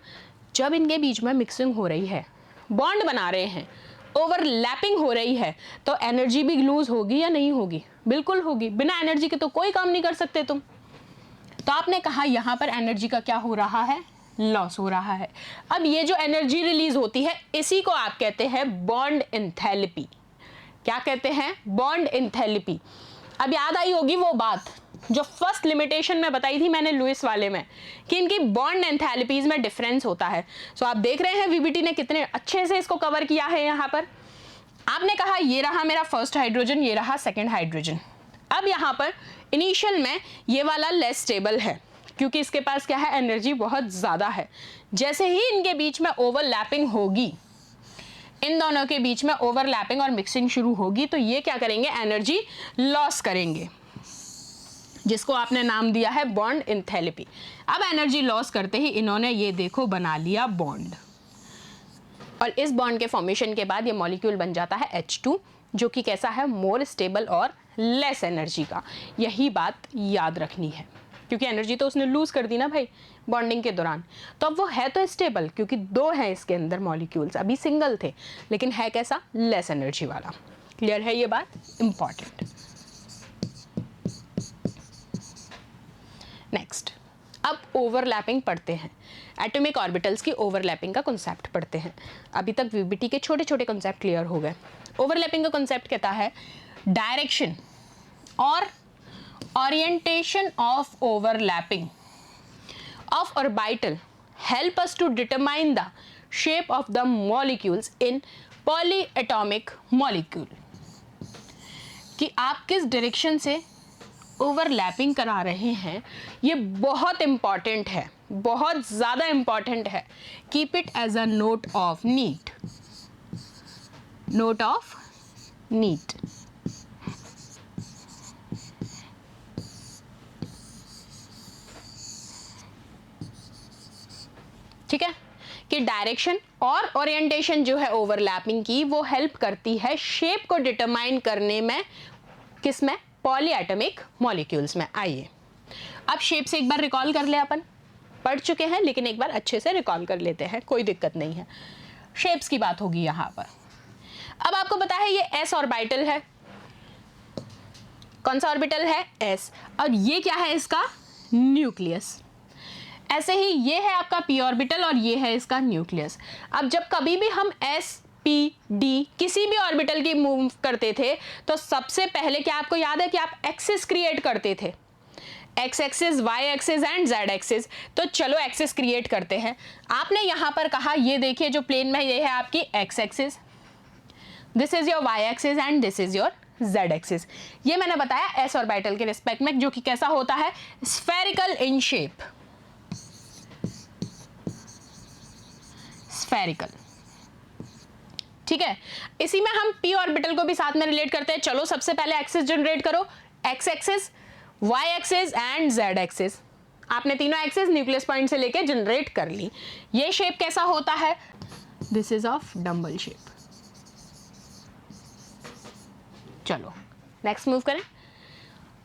Speaker 1: जब इनके बीच में मिक्सिंग हो रही है, बॉन्ड बना रहे हैं, ओवरलैपिंग हो रही है तो एनर्जी भी लूज होगी या नहीं होगी? बिल्कुल होगी, बिना एनर्जी के तो कोई काम नहीं कर सकते तुम। तो आपने कहा यहां पर एनर्जी का क्या हो रहा है? लॉस हो रहा है। अब ये जो एनर्जी रिलीज होती है इसी को आप कहते हैं बॉन्ड एंथैल्पी। क्या कहते हैं? Bond enthalpy. अब याद आई होगी वो बात जो फर्स्ट लिमिटेशन में बताई थी मैंने लुईस वाले में, कि इनकी बॉन्ड एंथैल्पीज में डिफरेंस होता है। सो आप देख रहे हैं वीबीटी ने कितने अच्छे से इसको कवर किया है। यहाँ पर आपने कहा ये रहा मेरा फर्स्ट हाइड्रोजन, ये रहा सेकेंड हाइड्रोजन। अब यहाँ पर इनिशियल में ये वाला लेस स्टेबल है क्योंकि इसके पास क्या है? एनर्जी बहुत ज़्यादा है। जैसे ही इनके बीच में ओवरलैपिंग होगी, इन दोनों के बीच में ओवरलैपिंग और मिक्सिंग शुरू होगी तो ये क्या करेंगे? एनर्जी लॉस करेंगे, जिसको आपने नाम दिया है बॉन्ड एंथैल्पी। अब एनर्जी लॉस करते ही इन्होंने ये देखो बना लिया बॉन्ड, और इस बॉन्ड के फॉर्मेशन के बाद ये मॉलिक्यूल बन जाता है H2, जो कि कैसा है? मोर स्टेबल और लेस एनर्जी का। यही बात याद रखनी है क्योंकि एनर्जी तो उसने लूज कर दी ना भाई बॉन्डिंग के दौरान। तो अब वो है तो स्टेबल क्योंकि दो हैं इसके अंदर मॉलिक्यूल्स, अभी सिंगल थे, लेकिन है कैसा? लेस एनर्जी वाला। क्लियर है ये बात? इंपॉर्टेंट। नेक्स्ट, अब ओवरलैपिंग पढ़ते हैं। एटॉमिक ऑर्बिटल्स की ओवरलैपिंग का कॉन्सेप्ट पढ़ते हैं। अभी तक वीबीटी के छोटे छोटे कॉन्सेप्ट क्लियर हो गए। ओवरलैपिंग का कॉन्सेप्ट कहता है डायरेक्शन और orientation of overlapping of orbital help us to determine the shape of the molecules in polyatomic molecule। कि आप किस डायरेक्शन से ओवरलैपिंग करा रहे हैं ये बहुत इंपॉर्टेंट है, बहुत ज़्यादा इंपॉर्टेंट है। Keep it as a note of NEET, note of NEET. ठीक है, कि डायरेक्शन और ओरिएंटेशन जो है ओवरलैपिंग की वो हेल्प करती है शेप को डिटरमाइन करने में। किस में? पॉलीएटॉमिक मॉलिक्यूल्स में। आइए अब शेप से एक बार रिकॉल कर ले, अपन पढ़ चुके हैं लेकिन एक बार अच्छे से रिकॉल कर लेते हैं, कोई दिक्कत नहीं है। शेप्स की बात होगी यहाँ पर। अब आपको पता है ये एस ऑर्बिटल है। कौन सा ऑर्बिटल है? एस। और ये क्या है? इसका न्यूक्लियस। ऐसे ही ये है आपका पी ऑर्बिटल और ये है इसका न्यूक्लियस। अब जब कभी भी हम एस पी डी किसी भी ऑर्बिटल की मूव करते थे तो सबसे पहले क्या आपको याद है कि आप एक्सिस क्रिएट करते थे? X axis, Y axis and Z axis. तो चलो एक्सिस क्रिएट करते हैं। आपने यहां पर कहा ये देखिए जो प्लेन में ये है आपकी X axis, this is your Y axis and this is your Z axis. ये मैंने बताया एस ऑर्बिटल के रिस्पेक्ट में जो कि कैसा होता है? Spherical in shape, spherical. ठीक है, इसी में हम पी ऑर्बिटल को भी साथ में रिलेट करते हैं। चलो सबसे पहले एक्सिस जनरेट करो, X axis, Y axis and Z axis. आपने तीनों एक्सिस न्यूक्लियस पॉइंट से लेके जनरेट कर ली। ये शेप कैसा होता है? This is of dumbbell shape. चलो नेक्स्ट मूव करें।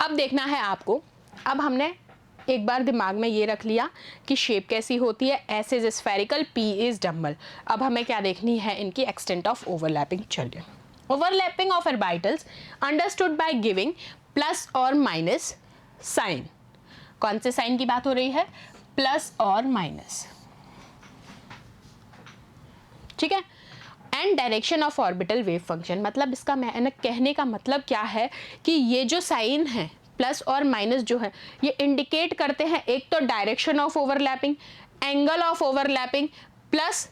Speaker 1: अब देखना है आपको, अब हमने एक बार दिमाग में ये रख लिया कि शेप कैसी होती है, S is spherical, P is dumbbell. अब हमें क्या देखनी है? इनकी एक्सटेंट ऑफ ओवरलैपिंग। चलिए, overlapping of orbitals understood by giving plus और माइनस साइन। कौन से साइन की बात हो रही है? प्लस और माइनस। ठीक है, and direction of orbital wave function. मतलब इसका मैंने कहने का मतलब क्या है कि ये जो साइन है प्लस और माइनस जो है ये इंडिकेट करते हैं एक तो direction of overlapping, angle of overlapping, plus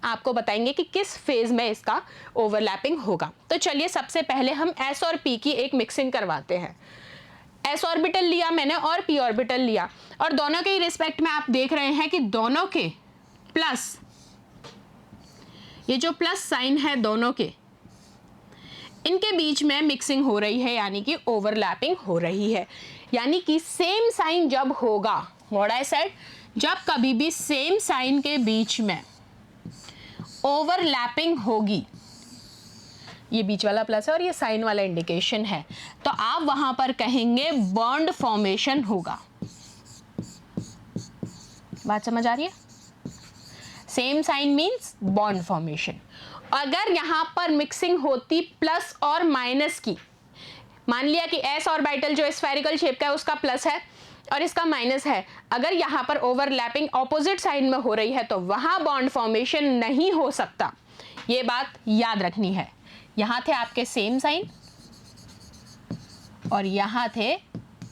Speaker 1: आपको बताएंगे कि किस फेज में इसका ओवरलैपिंग होगा। तो चलिए सबसे पहले हम एस और पी की एक मिक्सिंग करवाते हैं। एस ऑर्बिटल लिया मैंने और पी ऑर्बिटल लिया, और दोनों के रिस्पेक्ट में आप देख रहे हैं कि दोनों के प्लस, ये जो प्लस साइन है दोनों के, इनके बीच में मिक्सिंग हो रही है, यानी कि ओवरलैपिंग हो रही है। यानी कि सेम साइन जब होगा, व्हाट आई सेड, जब कभी भी सेम साइन के बीच में ओवरलैपिंग होगी, ये बीच वाला प्लस है और ये साइन वाला इंडिकेशन है, तो आप वहां पर कहेंगे बॉन्ड फॉर्मेशन होगा। बात समझ आ रही है? Same sign means bond formation. अगर यहाँ पर मिक्सिंग होती प्लस और माइनस की, मान लिया कि s ऑर्बिटल जो स्फेरिकल शेप का है उसका प्लस है और इसका माइनस है, अगर यहाँ पर ओवरलैपिंग ऑपोजिट साइड में हो रही है तो वहां बॉन्ड फॉर्मेशन नहीं हो सकता। ये बात याद रखनी है। यहां थे आपके सेम साइन और यहां थे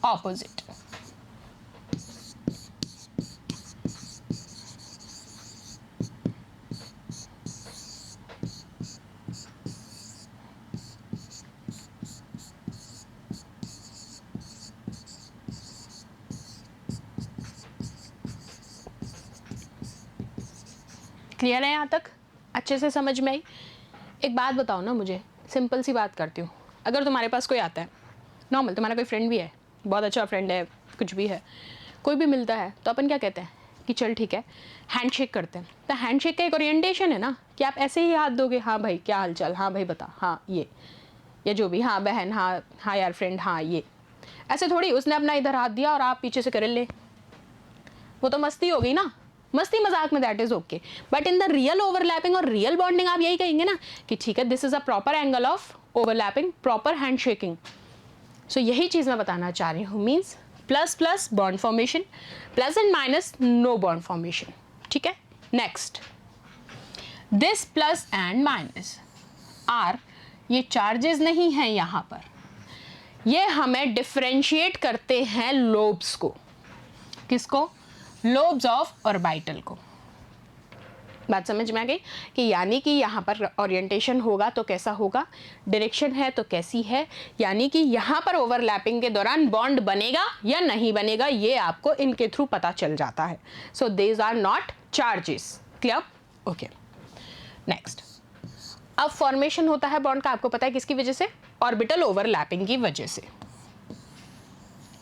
Speaker 1: ऑपोजिट। क्लियर है यहाँ तक? अच्छे से समझ में आई? एक बात बताओ ना मुझे, सिंपल सी बात करती हूँ। अगर तुम्हारे पास कोई आता है, नॉर्मल तुम्हारा कोई फ्रेंड भी है, बहुत अच्छा फ्रेंड है, कुछ भी है, कोई भी मिलता है तो अपन क्या कहते हैं कि चल ठीक है, हैंडशेक करते हैं। तो हैंडशेक का एक ओरिएंटेशन है ना कि आप ऐसे ही हाथ दोगे, हाँ भाई क्या हाल चाल, हाँ भाई बता, हाँ ये, या जो भी, हाँ बहन, हाँ हाँ यार फ्रेंड, हाँ ये। ऐसे थोड़ी उसने अपना इधर हाथ दिया और आप पीछे से कर ले, वो तो मस्ती हो गई ना, मस्ती मजाक में, that is okay. But in the real overlapping और रियल बॉन्डिंग आप यही कहेंगे ना कि ठीक है, this is a proper angle of overlapping, proper handshaking. So यही चीज मैं बताना चाह रही हूँ, means plus plus bond formation, plus and minus no bond formation. ठीक है, next, this plus and minus are, ये चार्जेस नहीं हैं यहां पर, ये हमें डिफरेंशिएट करते हैं लोब्स को। किसको? लोब्स ऑफ ऑर्बिटल को। बात समझ में आ गई कि यानी कि यहाँ पर ओरिएंटेशन होगा तो कैसा होगा, डायरेक्शन है तो कैसी है, यानी कि यहाँ पर ओवरलैपिंग के दौरान बॉन्ड बनेगा या नहीं बनेगा, ये आपको इनके थ्रू पता चल जाता है। So these are not charges. Clear? Okay, next. अब फॉर्मेशन होता है बॉन्ड का, आपको पता है किसकी वजह से? ऑर्बिटल ओवरलैपिंग की वजह से।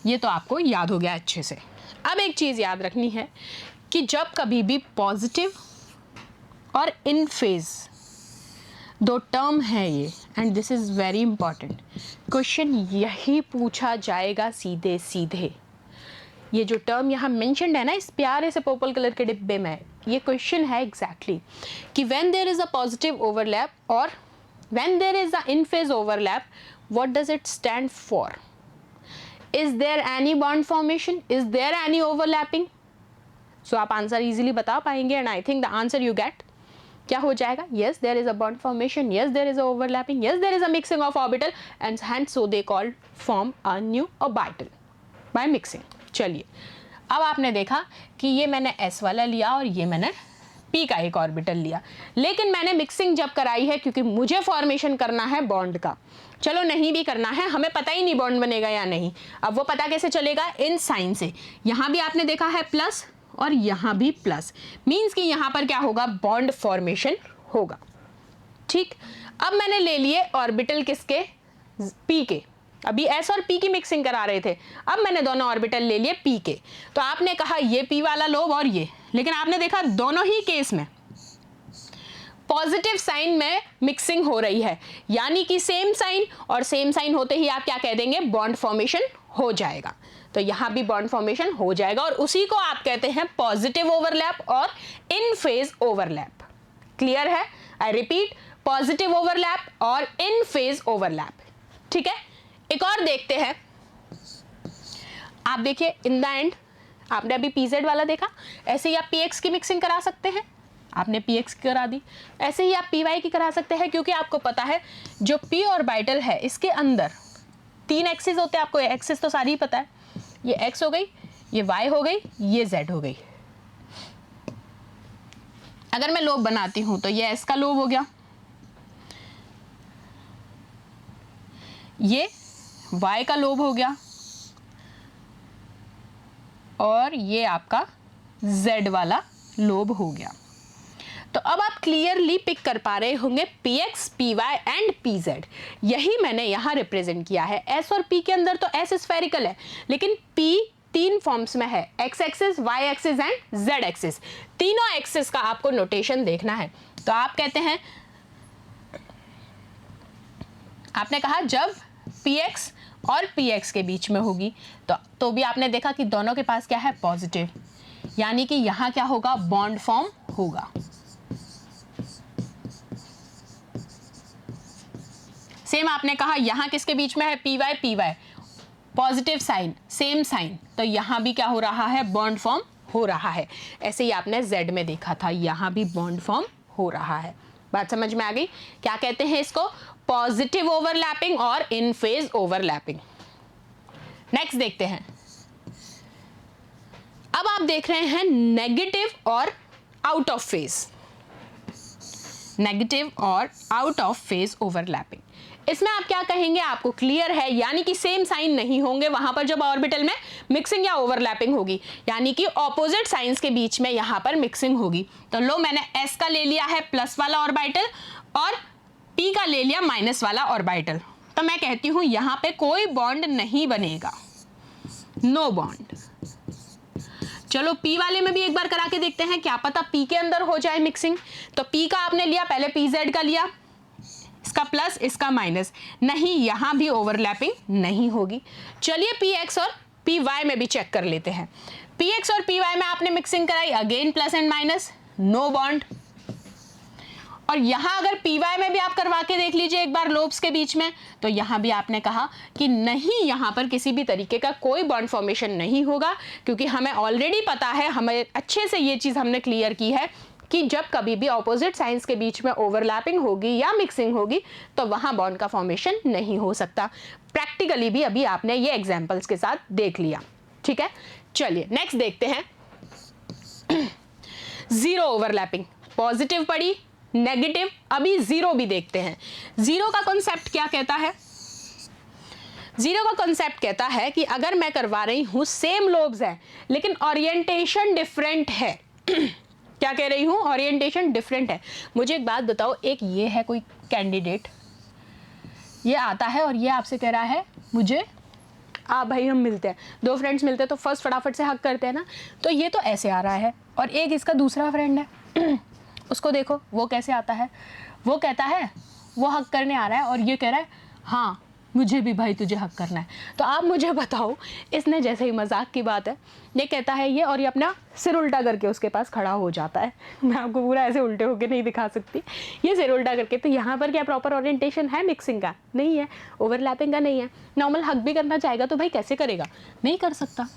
Speaker 1: ये तो आपको याद हो गया अच्छे से। अब एक चीज याद रखनी है कि जब कभी भी पॉजिटिव और इन फेज दो टर्म है ये, and this is very important, question यही पूछा जाएगा सीधे सीधे। ये जो टर्म यहाँ मेंशन्ड है ना इस प्यारे से पर्पल कलर के डिब्बे में, ये क्वेश्चन है एग्जैक्टली कि when there is a positive overlap और when there is a in phase overlap, what does it stand for? Is there any bond formation? Is there any overlapping? So आप आंसर इजीली बता पाएंगे and I think the answer you get क्या हो जाएगा? Yes, there is a bond formation. Yes, there is a overlapping. Yes, there is a mixing of orbital and hence so they called form a new orbital by mixing. चलिए, अब आपने देखा कि ये मैंने S वाला लिया और ये मैंने P का एक ऑर्बिटल लिया, लेकिन मैंने मिक्सिंग जब कराई है क्योंकि मुझे फॉर्मेशन करना है बॉन्ड का। चलो नहीं भी करना है, हमें पता ही नहीं बॉन्ड बनेगा या नहीं, अब वो पता कैसे चलेगा? इन साइन से। यहाँ भी आपने देखा है प्लस और यहाँ भी प्लस, मीन्स कि यहाँ पर क्या होगा? बॉन्ड फॉर्मेशन होगा। ठीक, अब मैंने ले लिए ऑर्बिटल किसके? P के। अभी S और P की मिक्सिंग करा रहे थे, अब मैंने दोनों ऑर्बिटल ले लिए P के। तो आपने कहा ये P वाला लोब और ये, लेकिन आपने देखा दोनों ही केस में पॉजिटिव साइन में मिक्सिंग हो रही है, यानी कि सेम साइन, और सेम साइन होते ही आप क्या कह देंगे? बॉन्ड फॉर्मेशन हो जाएगा। तो यहां भी बॉन्ड फॉर्मेशन हो जाएगा और उसी को आप कहते हैं पॉजिटिव ओवरलैप और इन फेज ओवरलैप। क्लियर है? आई रिपीट, पॉजिटिव ओवरलैप और इन फेज ओवरलैप। ठीक है, एक और देखते हैं। आप देखिए इन द एंड, आपने अभी पीजेड वाला देखा, ऐसे ही आप पीएक्स की मिक्सिंग करा सकते हैं, आपने पीएक्स की करा दी, ऐसे ही आप पीवाई की करा सकते हैं, क्योंकि आपको पता है जो पी ऑर्बिटल है इसके अंदर 3 एक्सिस होते हैं, आपको एक्सिस तो सारी ही पता है, ये एक्स हो गई, ये वाई हो गई, ये जेड हो गई। अगर मैं लोब बनाती हूं तो ये एस का लोब हो गया, ये y का लोब हो गया और ये आपका z वाला लोब हो गया। तो अब आप क्लियरली पिक कर पा रहे होंगे px, py एंड pz। यही मैंने यहां रिप्रेजेंट किया है। s और p के अंदर तो s स्फेरिकल है, लेकिन p 3 फॉर्म्स में है, x axis, y axis and z axis. तीनों एक्सिस का आपको नोटेशन देखना है। तो आप कहते हैं, आपने कहा जब px और px के बीच में होगी तो भी आपने देखा कि दोनों के पास क्या है? पॉजिटिव, यानी कि यहां क्या होगा? बॉन्ड फॉर्म होगा। सेम आपने कहा यहाँ किसके बीच में है, P Y positive sign, same sign, तो यहाँ भी क्या हो रहा है, बॉन्ड फॉर्म हो रहा है। ऐसे ही आपने Z में देखा था, यहाँ भी बॉन्ड फॉर्म हो रहा है। बात समझ में आ गई? क्या कहते हैं इसको, पॉजिटिव ओवरलैपिंग और इन फेज ओवरलैपिंग। नेक्स्ट देखते हैं, अब आप देख रहे हैं नेगेटिव और आउट ऑफ फेज, नेगेटिव और आउट ऑफ फेज ओवरलैपिंग। इसमें आप क्या कहेंगे, आपको क्लियर है, यानी कि सेम साइन नहीं होंगे वहां पर जब ऑर्बिटल में मिक्सिंग या ओवरलैपिंग होगी, यानी कि ऑपोजिट साइंस के बीच में यहां पर मिक्सिंग होगी। तो लो मैंने S का ले लिया है प्लस वाला ऑर्बिटल और P का ले लिया माइनस वाला ऑर्बिटल, तो मैं कहती हूं यहां पे कोई बॉन्ड नहीं बनेगा, नो बॉन्ड। चलो P वाले में भी एक बार करा के देखते हैं, क्या पता P के अंदर हो जाए मिक्सिंग। तो P का आपने लिया, पहले PZ का लिया, इसका प्लस इसका माइनस, नहीं यहां भी ओवरलैपिंग नहीं होगी। चलिए PX और PY में भी चेक कर लेते हैं। PX और PY में आपने मिक्सिंग कराई, again plus and minus, no bond. और यहां अगर PY में भी आप करवा के देख लीजिए एक बार लोब्स के बीच में, तो यहां भी आपने कहा कि नहीं, यहां पर किसी भी तरीके का कोई बॉन्ड फॉर्मेशन नहीं होगा, क्योंकि हमें ऑलरेडी पता है, हमें अच्छे से ये चीज हमने क्लियर की है कि जब कभी भी ऑपोजिट साइंस के बीच में ओवरलैपिंग होगी या मिक्सिंग होगी तो वहां बॉन्ड का फॉर्मेशन नहीं हो सकता। प्रैक्टिकली भी अभी आपने ये एग्जांपल्स के साथ देख लिया, ठीक है। चलिए नेक्स्ट देखते हैं, जीरो ओवरलैपिंग, पॉजिटिव पड़ी, नेगेटिव, अभी जीरो भी देखते हैं। जीरो का कॉन्सेप्ट क्या कहता है, जीरो का कॉन्सेप्ट कहता है कि अगर मैं करवा रही हूं सेम लोब्स है लेकिन ओरिएंटेशन डिफरेंट है क्या कह रही हूं, ओरिएंटेशन डिफरेंट है। मुझे एक बात बताओ, एक ये है कोई कैंडिडेट, ये आता है और ये आपसे कह रहा है मुझे, आप भाई हम मिलते हैं, दो फ्रेंड्स मिलते हैं तो फर्स्ट फटाफट से हक करते हैं ना, तो ये तो ऐसे आ रहा है, और एक इसका दूसरा फ्रेंड है उसको देखो वो कैसे आता है, वो कहता है वो हक करने आ रहा है और ये कह रहा है हाँ मुझे भी भाई तुझे हक करना है। तो आप मुझे बताओ, इसने जैसे ही मजाक की बात है, ये कहता है ये, और ये अपना सिर उल्टा करके उसके पास खड़ा हो जाता है। मैं आपको पूरा ऐसे उल्टे होके नहीं दिखा सकती, ये सिर उल्टा करके। तो यहाँ पर क्या प्रॉपर ओरिएंटेशन है मिक्सिंग का? नहीं है, ओवरलैपिंग का नहीं है। नॉर्मल हक भी करना चाहेगा तो भाई कैसे करेगा, नहीं कर सकता।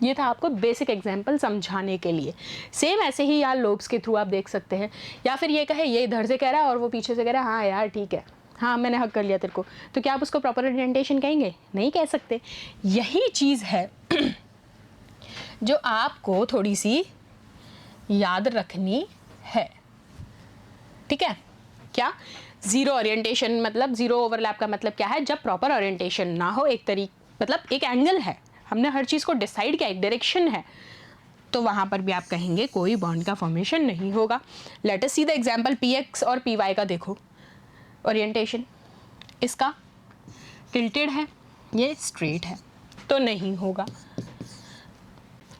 Speaker 1: ये था आपको बेसिक एग्जाम्पल समझाने के लिए। सेम ऐसे ही यार लोब्स के थ्रू आप देख सकते हैं, या फिर ये कहे ये इधर से कह रहा है और वो पीछे से कह रहा है हाँ यार ठीक है, हाँ मैंने हक कर लिया तेरे को, तो क्या आप उसको प्रॉपर ओरिएंटेशन कहेंगे? नहीं कह सकते। यही चीज़ है जो आपको थोड़ी सी याद रखनी है, ठीक है। क्या जीरो ओरिएंटेशन मतलब, जीरो ओवरलैप का मतलब क्या है, जब प्रॉपर ओरिएंटेशन ना हो, एक मतलब एक एंगल है, हमने हर चीज़ को डिसाइड किया, एक डायरेक्शन है, तो वहाँ पर भी आप कहेंगे कोई बॉन्ड का फॉर्मेशन नहीं होगा। Let us see the example PX और PY का। देखो ओरिएंटेशन, इसका टिल्टेड है, ये स्ट्रेट है, तो नहीं होगा।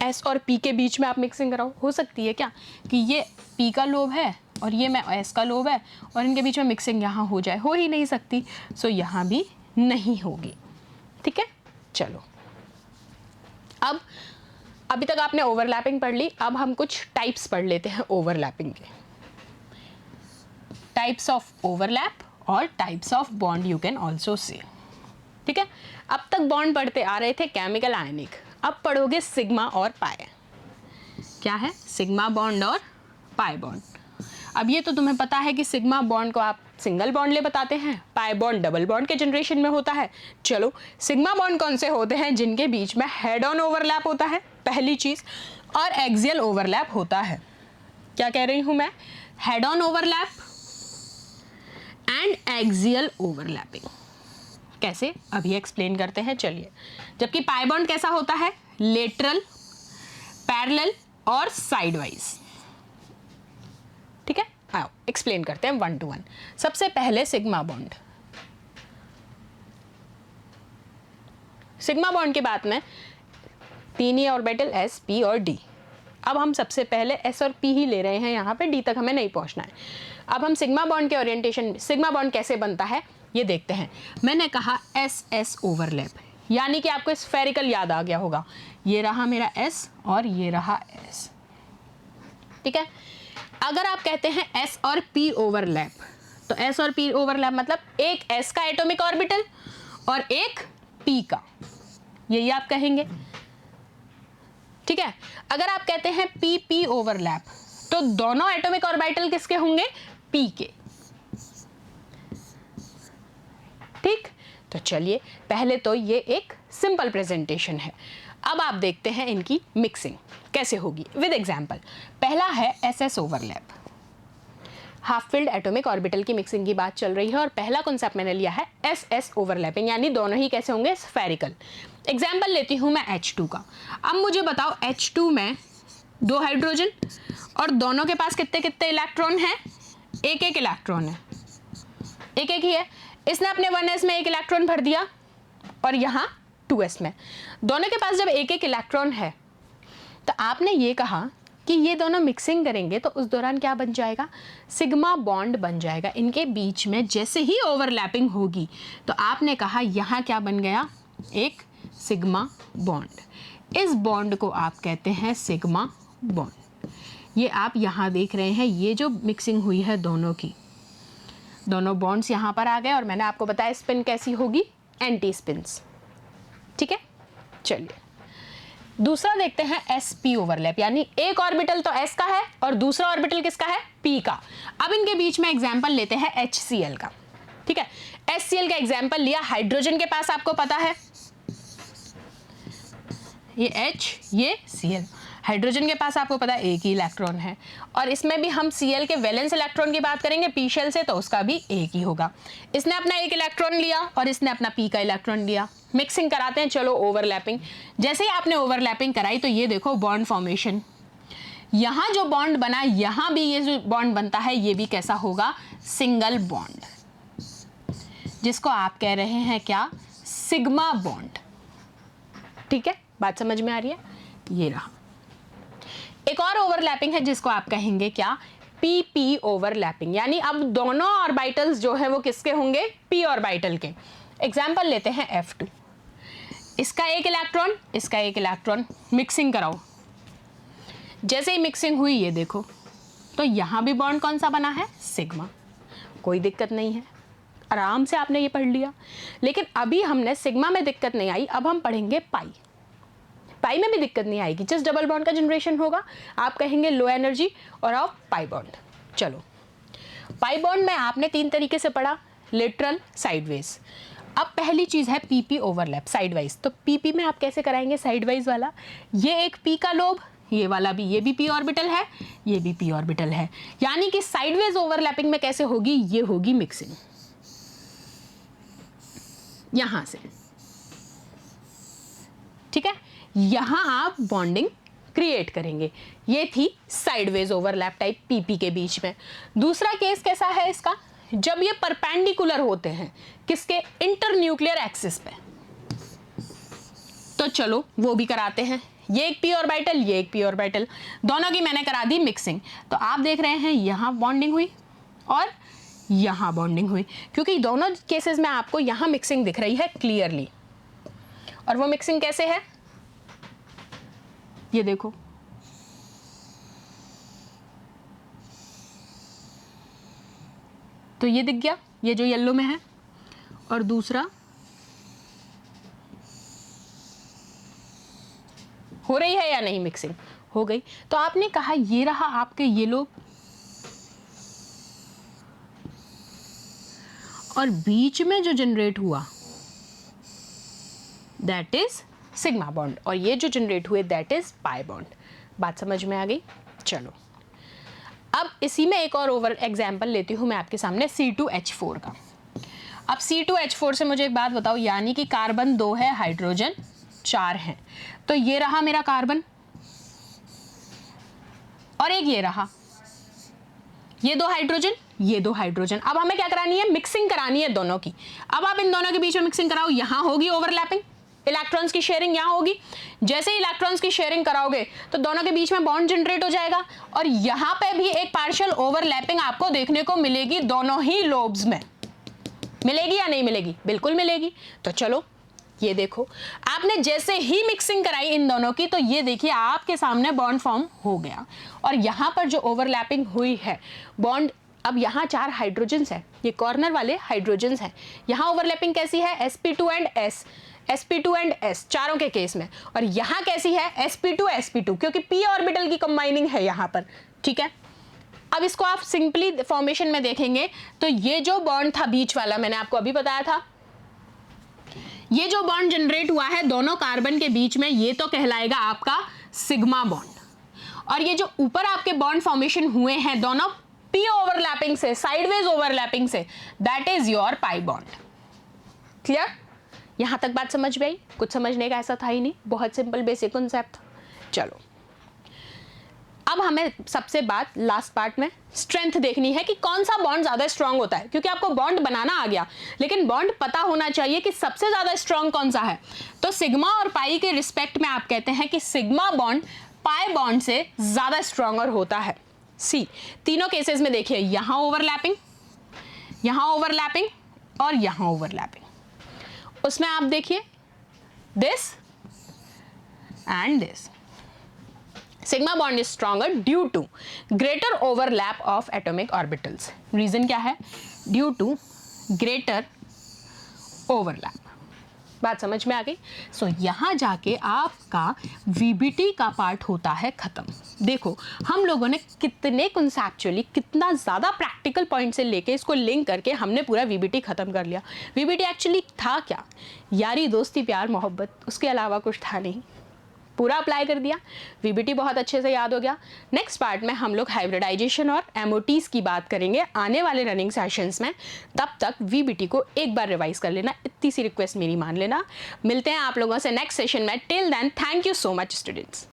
Speaker 1: S और P के बीच में आप मिक्सिंग कराओ, हो सकती है क्या कि ये P का लोब है और ये मैं S का लोब है और इनके बीच में मिक्सिंग यहाँ हो जाए? हो ही नहीं सकती, सो यहाँ भी नहीं होगी, ठीक है। चलो अब अभी तक आपने ओवरलैपिंग पढ़ ली, अब हम कुछ टाइप्स पढ़ लेते हैं ओवरलैपिंग के। टाइप्स ऑफ ओवरलैप और types of bond you can also say, ठीक है। अब तक बॉन्ड पढ़ते आ रहे थे केमिकल आयनिक, अब पढ़ोगे सिग्मा और पाई। क्या है? सिग्मा बॉन्ड और पाई बॉन्ड। अब ये तो तुम्हें पता है कि सिग्मा बॉन्ड को आप सिंगल बॉन्ड ले बताते हैं, पाई बॉन्ड डबल बॉन्ड के जनरेशन में होता है। चलो सिग्मा बॉन्ड कौन से होते हैं? जिनके बीच में हेड ऑन ओवरलैप होता है, पहली चीज, और एक्सियल ओवरलैप होता है। क्या कह रही हूं मैं? Head on overlap and axial overlapping. कैसे? अभी एक्सप्लेन करते हैं, चलिए। जबकि पाई बॉन्ड कैसा होता है? लेटरल, पैरेलल और साइडवाइज, ठीक है। आओ एक्सप्लेन करते हैं 1 to 1। सबसे पहले सिग्मा बॉन्ड। सिग्मा बॉन्ड के बाद में 3 ही ऑर्बिटल S, P और D। अब हम सबसे पहले S और P ही ले रहे हैं, यहाँ पे D तक हमें नहीं पहुँचना है। अब हम सिग्मा बॉन्ड के ओरिएंटेशन, सिग्मा बॉन्ड कैसे बनता है ये देखते हैं। मैंने कहा S-S ओवरलैप, यानी कि आपको स्फेरिकल याद आ गया होगा। ये रहा मेरा S और ये रहा S, ठीक है। अगर आप कहते हैं S और P ओवरलैप, तो s और p ओवरलैप मतलब एक s का एटॉमिक ऑर्बिटल और एक p का, यही आप कहेंगे। ठीक है, अगर आप कहते हैं p p ओवरलैप तो दोनों एटॉमिक ऑर्बिटल किसके होंगे? p के। ठीक, तो चलिए पहले तो ये एक सिंपल प्रेजेंटेशन है। अब आप देखते हैं इनकी मिक्सिंग कैसे होगी विद एग्जांपल। पहला है ss overlap, half filled atomic orbital की मिक्सिंग की बात चल रही है और पहला कॉन्सेप्ट मैंने लिया है ss ओवरलैपिंग, यानी दोनों ही कैसे होंगे? स्फेरिकल। एग्जांपल लेती हूं मैं H2 का। अब मुझे बताओ H2 में 2 हाइड्रोजन और दोनों के पास कितने कितने इलेक्ट्रॉन हैं? एक एक इलेक्ट्रॉन है, एक एक ही है। इसने अपने 1s में एक इलेक्ट्रॉन भर दिया और यहाँ 2s में। दोनों के पास जब एक एक इलेक्ट्रॉन है तो आपने ये कहा कि ये दोनों मिक्सिंग करेंगे तो उस दौरान क्या बन जाएगा? सिग्मा बॉन्ड बन जाएगा इनके बीच में। जैसे ही ओवरलैपिंग होगी तो आपने कहा यहाँ क्या बन गया? एक सिग्मा बॉन्ड। इस बॉन्ड को आप कहते हैं सिग्मा बॉन्ड। ये आप यहाँ देख रहे हैं, ये जो मिक्सिंग हुई है दोनों की, दोनों बॉन्ड्स यहाँ पर आ गए और मैंने आपको बताया स्पिन कैसी होगी? Anti spins. ठीक है, चलिए दूसरा देखते हैं sp ओवरलैप, यानी एक ऑर्बिटल तो s का है और दूसरा ऑर्बिटल किसका है? p का। अब इनके बीच में एग्जांपल लेते हैं HCl का। ठीक है, HCl का एग्जांपल लिया, हाइड्रोजन के पास आपको पता है ये H, ये Cl। हाइड्रोजन के पास आपको पता है एक ही इलेक्ट्रॉन है और इसमें भी हम Cl के वैलेंस इलेक्ट्रॉन की बात करेंगे p शेल से, तो उसका भी एक ही होगा। इसने अपना एक इलेक्ट्रॉन लिया और इसने अपना p का इलेक्ट्रॉन लिया। मिक्सिंग कराते हैं, चलो ओवरलैपिंग। जैसे ही आपने ओवरलैपिंग कराई तो ये देखो बॉन्ड फॉर्मेशन, यहाँ जो बॉन्ड बना यहाँ भी ये जो बॉन्ड बनता है ये भी कैसा होगा? सिंगल बॉन्ड, जिसको आप कह रहे हैं क्या? Sigma bond. ठीक है, बात समझ में आ रही है? ये रहा। एक और ओवरलैपिंग है जिसको आप कहेंगे क्या? pp ओवरलैपिंग, यानी अब दोनों ऑर्बिटल्स जो है वो किसके होंगे? p ऑर्बिटल के। एग्जांपल लेते हैं F2, इसका एक इलेक्ट्रॉन, इसका एक इलेक्ट्रॉन, मिक्सिंग कराओ। जैसे ही मिक्सिंग हुई ये देखो तो यहाँ भी बॉन्ड कौन सा बना है? सिग्मा। कोई दिक्कत नहीं है, आराम से आपने ये पढ़ लिया। लेकिन अभी हमने सिग्मा में दिक्कत नहीं आई, अब हम पढ़ेंगे पाई। पाई में भी दिक्कत नहीं आएगी, जस्ट डबल बॉन्ड का जनरेशन होगा। आप कहेंगे लो एनर्जी और ऑफ पाई बॉन्ड। चलो पाई बॉन्ड में आपने 3 तरीके से पढ़ा, लिटरल, साइडवेज। अब पहली चीज है पीपी ओवरलैप, साइडवाइज। तो पीपी में आप कैसे कराएंगे? साइडवाइज वाला, ये एक पी का लोब, ये वाला भी, ये भी पी ऑर्बिटल है, ये भी पी ऑर्बिटल है, यानी कि साइडवेज ओवरलैपिंग में कैसे होगी? ये होगी मिक्सिंग यहां से। ठीक है, यहां आप बॉन्डिंग क्रिएट करेंगे। ये थी साइडवेज ओवरलैप टाइप पीपी के बीच में। दूसरा केस कैसा है इसका? जब ये परपेंडिकुलर होते हैं किसके? इंटरन्यूक्लियर एक्सिस पे। तो चलो वो भी कराते हैं। ये एक पी ऑर्बिटल, ये एक पी ऑर्बिटल, दोनों की मैंने करा दी मिक्सिंग। तो आप देख रहे हैं यहां बॉन्डिंग हुई और यहां बॉन्डिंग हुई, क्योंकि दोनों केसेस में आपको यहां मिक्सिंग दिख रही है क्लियरली। और वो मिक्सिंग कैसे है? ये देखो, तो ये दिख गया, ये जो येलो में है, और दूसरा हो रही है या नहीं? मिक्सिंग हो गई। तो आपने कहा ये रहा आपके ये लोग, और बीच में जो जनरेट हुआ दैट इज सिग्मा बॉन्ड, और ये जो जनरेट हुए दैट इज पाई बॉन्ड। बात समझ में आ गई? चलो अब इसी में एक और ओवर एग्जाम्पल लेती हूँ मैं आपके सामने C2H4 का। अब C2H4 से मुझे एक बात बताओ, यानी कि कार्बन 2 है, हाइड्रोजन 4 है। तो ये रहा मेरा कार्बन और एक ये रहा, ये 2 हाइड्रोजन, ये 2 हाइड्रोजन। अब हमें क्या करानी है? मिक्सिंग करानी है दोनों की। अब आप इन दोनों के बीच में मिक्सिंग कराओ, यहां होगी ओवरलैपिंग, इलेक्ट्रॉन्स की शेयरिंग यहां होगी। जैसे ही इलेक्ट्रॉन्स की शेयरिंग कराओगे तो दोनों के बीच में बॉन्ड जनरेट हो जाएगा और यहां पे भी एक पार्शियल ओवरलैपिंग आपको देखने को मिलेगी, दोनों ही लोब्स में। मिलेगी या नहीं मिलेगी? बिल्कुल मिलेगी। तो चलो ये देखो, आपने जैसे ही मिक्सिंग कराई इन दोनों की तो ये देखिए आपके सामने बॉन्ड फॉर्म हो गया, और यहां पर जो ओवरलैपिंग हुई है, बॉन्ड अब यहाँ 4 हाइड्रोजन्स है, ये कॉर्नर वाले हाइड्रोजन्स हैं। यहाँ ओवरलैपिंग कैसी है, sp2 and s, sp2 and s चारों के केस में। और यहाँ कैसी है, sp2 sp2, क्योंकि p ऑर्बिटल की कंबाइनिंग है यहाँ पर, ठीक है। अब इसको आप सिंपली फॉर्मेशन में देखेंगे तो ये जो बॉन्ड था बीच वाला, मैंने आपको अभी बताया था, ये जो बॉन्ड जनरेट हुआ है दोनों कार्बन के बीच में, ये तो कहलाएगा आपका सिग्मा बॉन्ड। और ये जो ऊपर आपके बॉन्ड फॉर्मेशन हुए हैं दोनों p ओवरलैपिंग से, साइडवेज ओवरलैपिंग से, that is your pi bond. Clear? यहां तक बात समझ में आई? कुछ समझने का ऐसा था ही नहीं, बहुत सिंपल बेसिक कॉन्सेप्ट था। चलो अब हमें सबसे बात लास्ट पार्ट में स्ट्रेंथ देखनी है कि कौन सा बॉन्ड ज्यादा स्ट्रांग होता है, क्योंकि आपको बॉन्ड बनाना आ गया, लेकिन बॉन्ड पता होना चाहिए कि सबसे ज्यादा स्ट्रांग कौन सा है। तो सिग्मा और पाई के रिस्पेक्ट में आप कहते हैं कि सिग्मा बॉन्ड पाई बॉन्ड से ज्यादा स्ट्रांगर होता है। सी, तीनों केसेस में देखिए, यहां ओवरलैपिंग, यहां ओवरलैपिंग और यहां ओवरलैपिंग। उसमें आप देखिए this and this, sigma bond is stronger due to greater overlap of atomic orbitals. Reason क्या है, ड्यू टू ग्रेटर ओवरलैप। बात समझ में आ गई? सो यहाँ जाके आपका वीबीटी का पार्ट होता है खत्म। देखो हम लोगों ने कितने कंसेप्चुअली, कितना ज़्यादा प्रैक्टिकल पॉइंट से लेके इसको लिंक करके हमने पूरा वीबीटी खत्म कर लिया। वीबीटी एक्चुअली था क्या, यारी दोस्ती प्यार मोहब्बत, उसके अलावा कुछ था नहीं। पूरा अप्लाई कर दिया, वीबीटी बहुत अच्छे से याद हो गया। नेक्स्ट पार्ट में हम लोग हाइब्रिडाइजेशन और एमओटीज की बात करेंगे आने वाले रनिंग सेशंस में। तब तक वीबीटी को एक बार रिवाइज कर लेना, इतनी सी रिक्वेस्ट मेरी मान लेना। मिलते हैं आप लोगों से नेक्स्ट सेशन में। Till then, thank you so much students.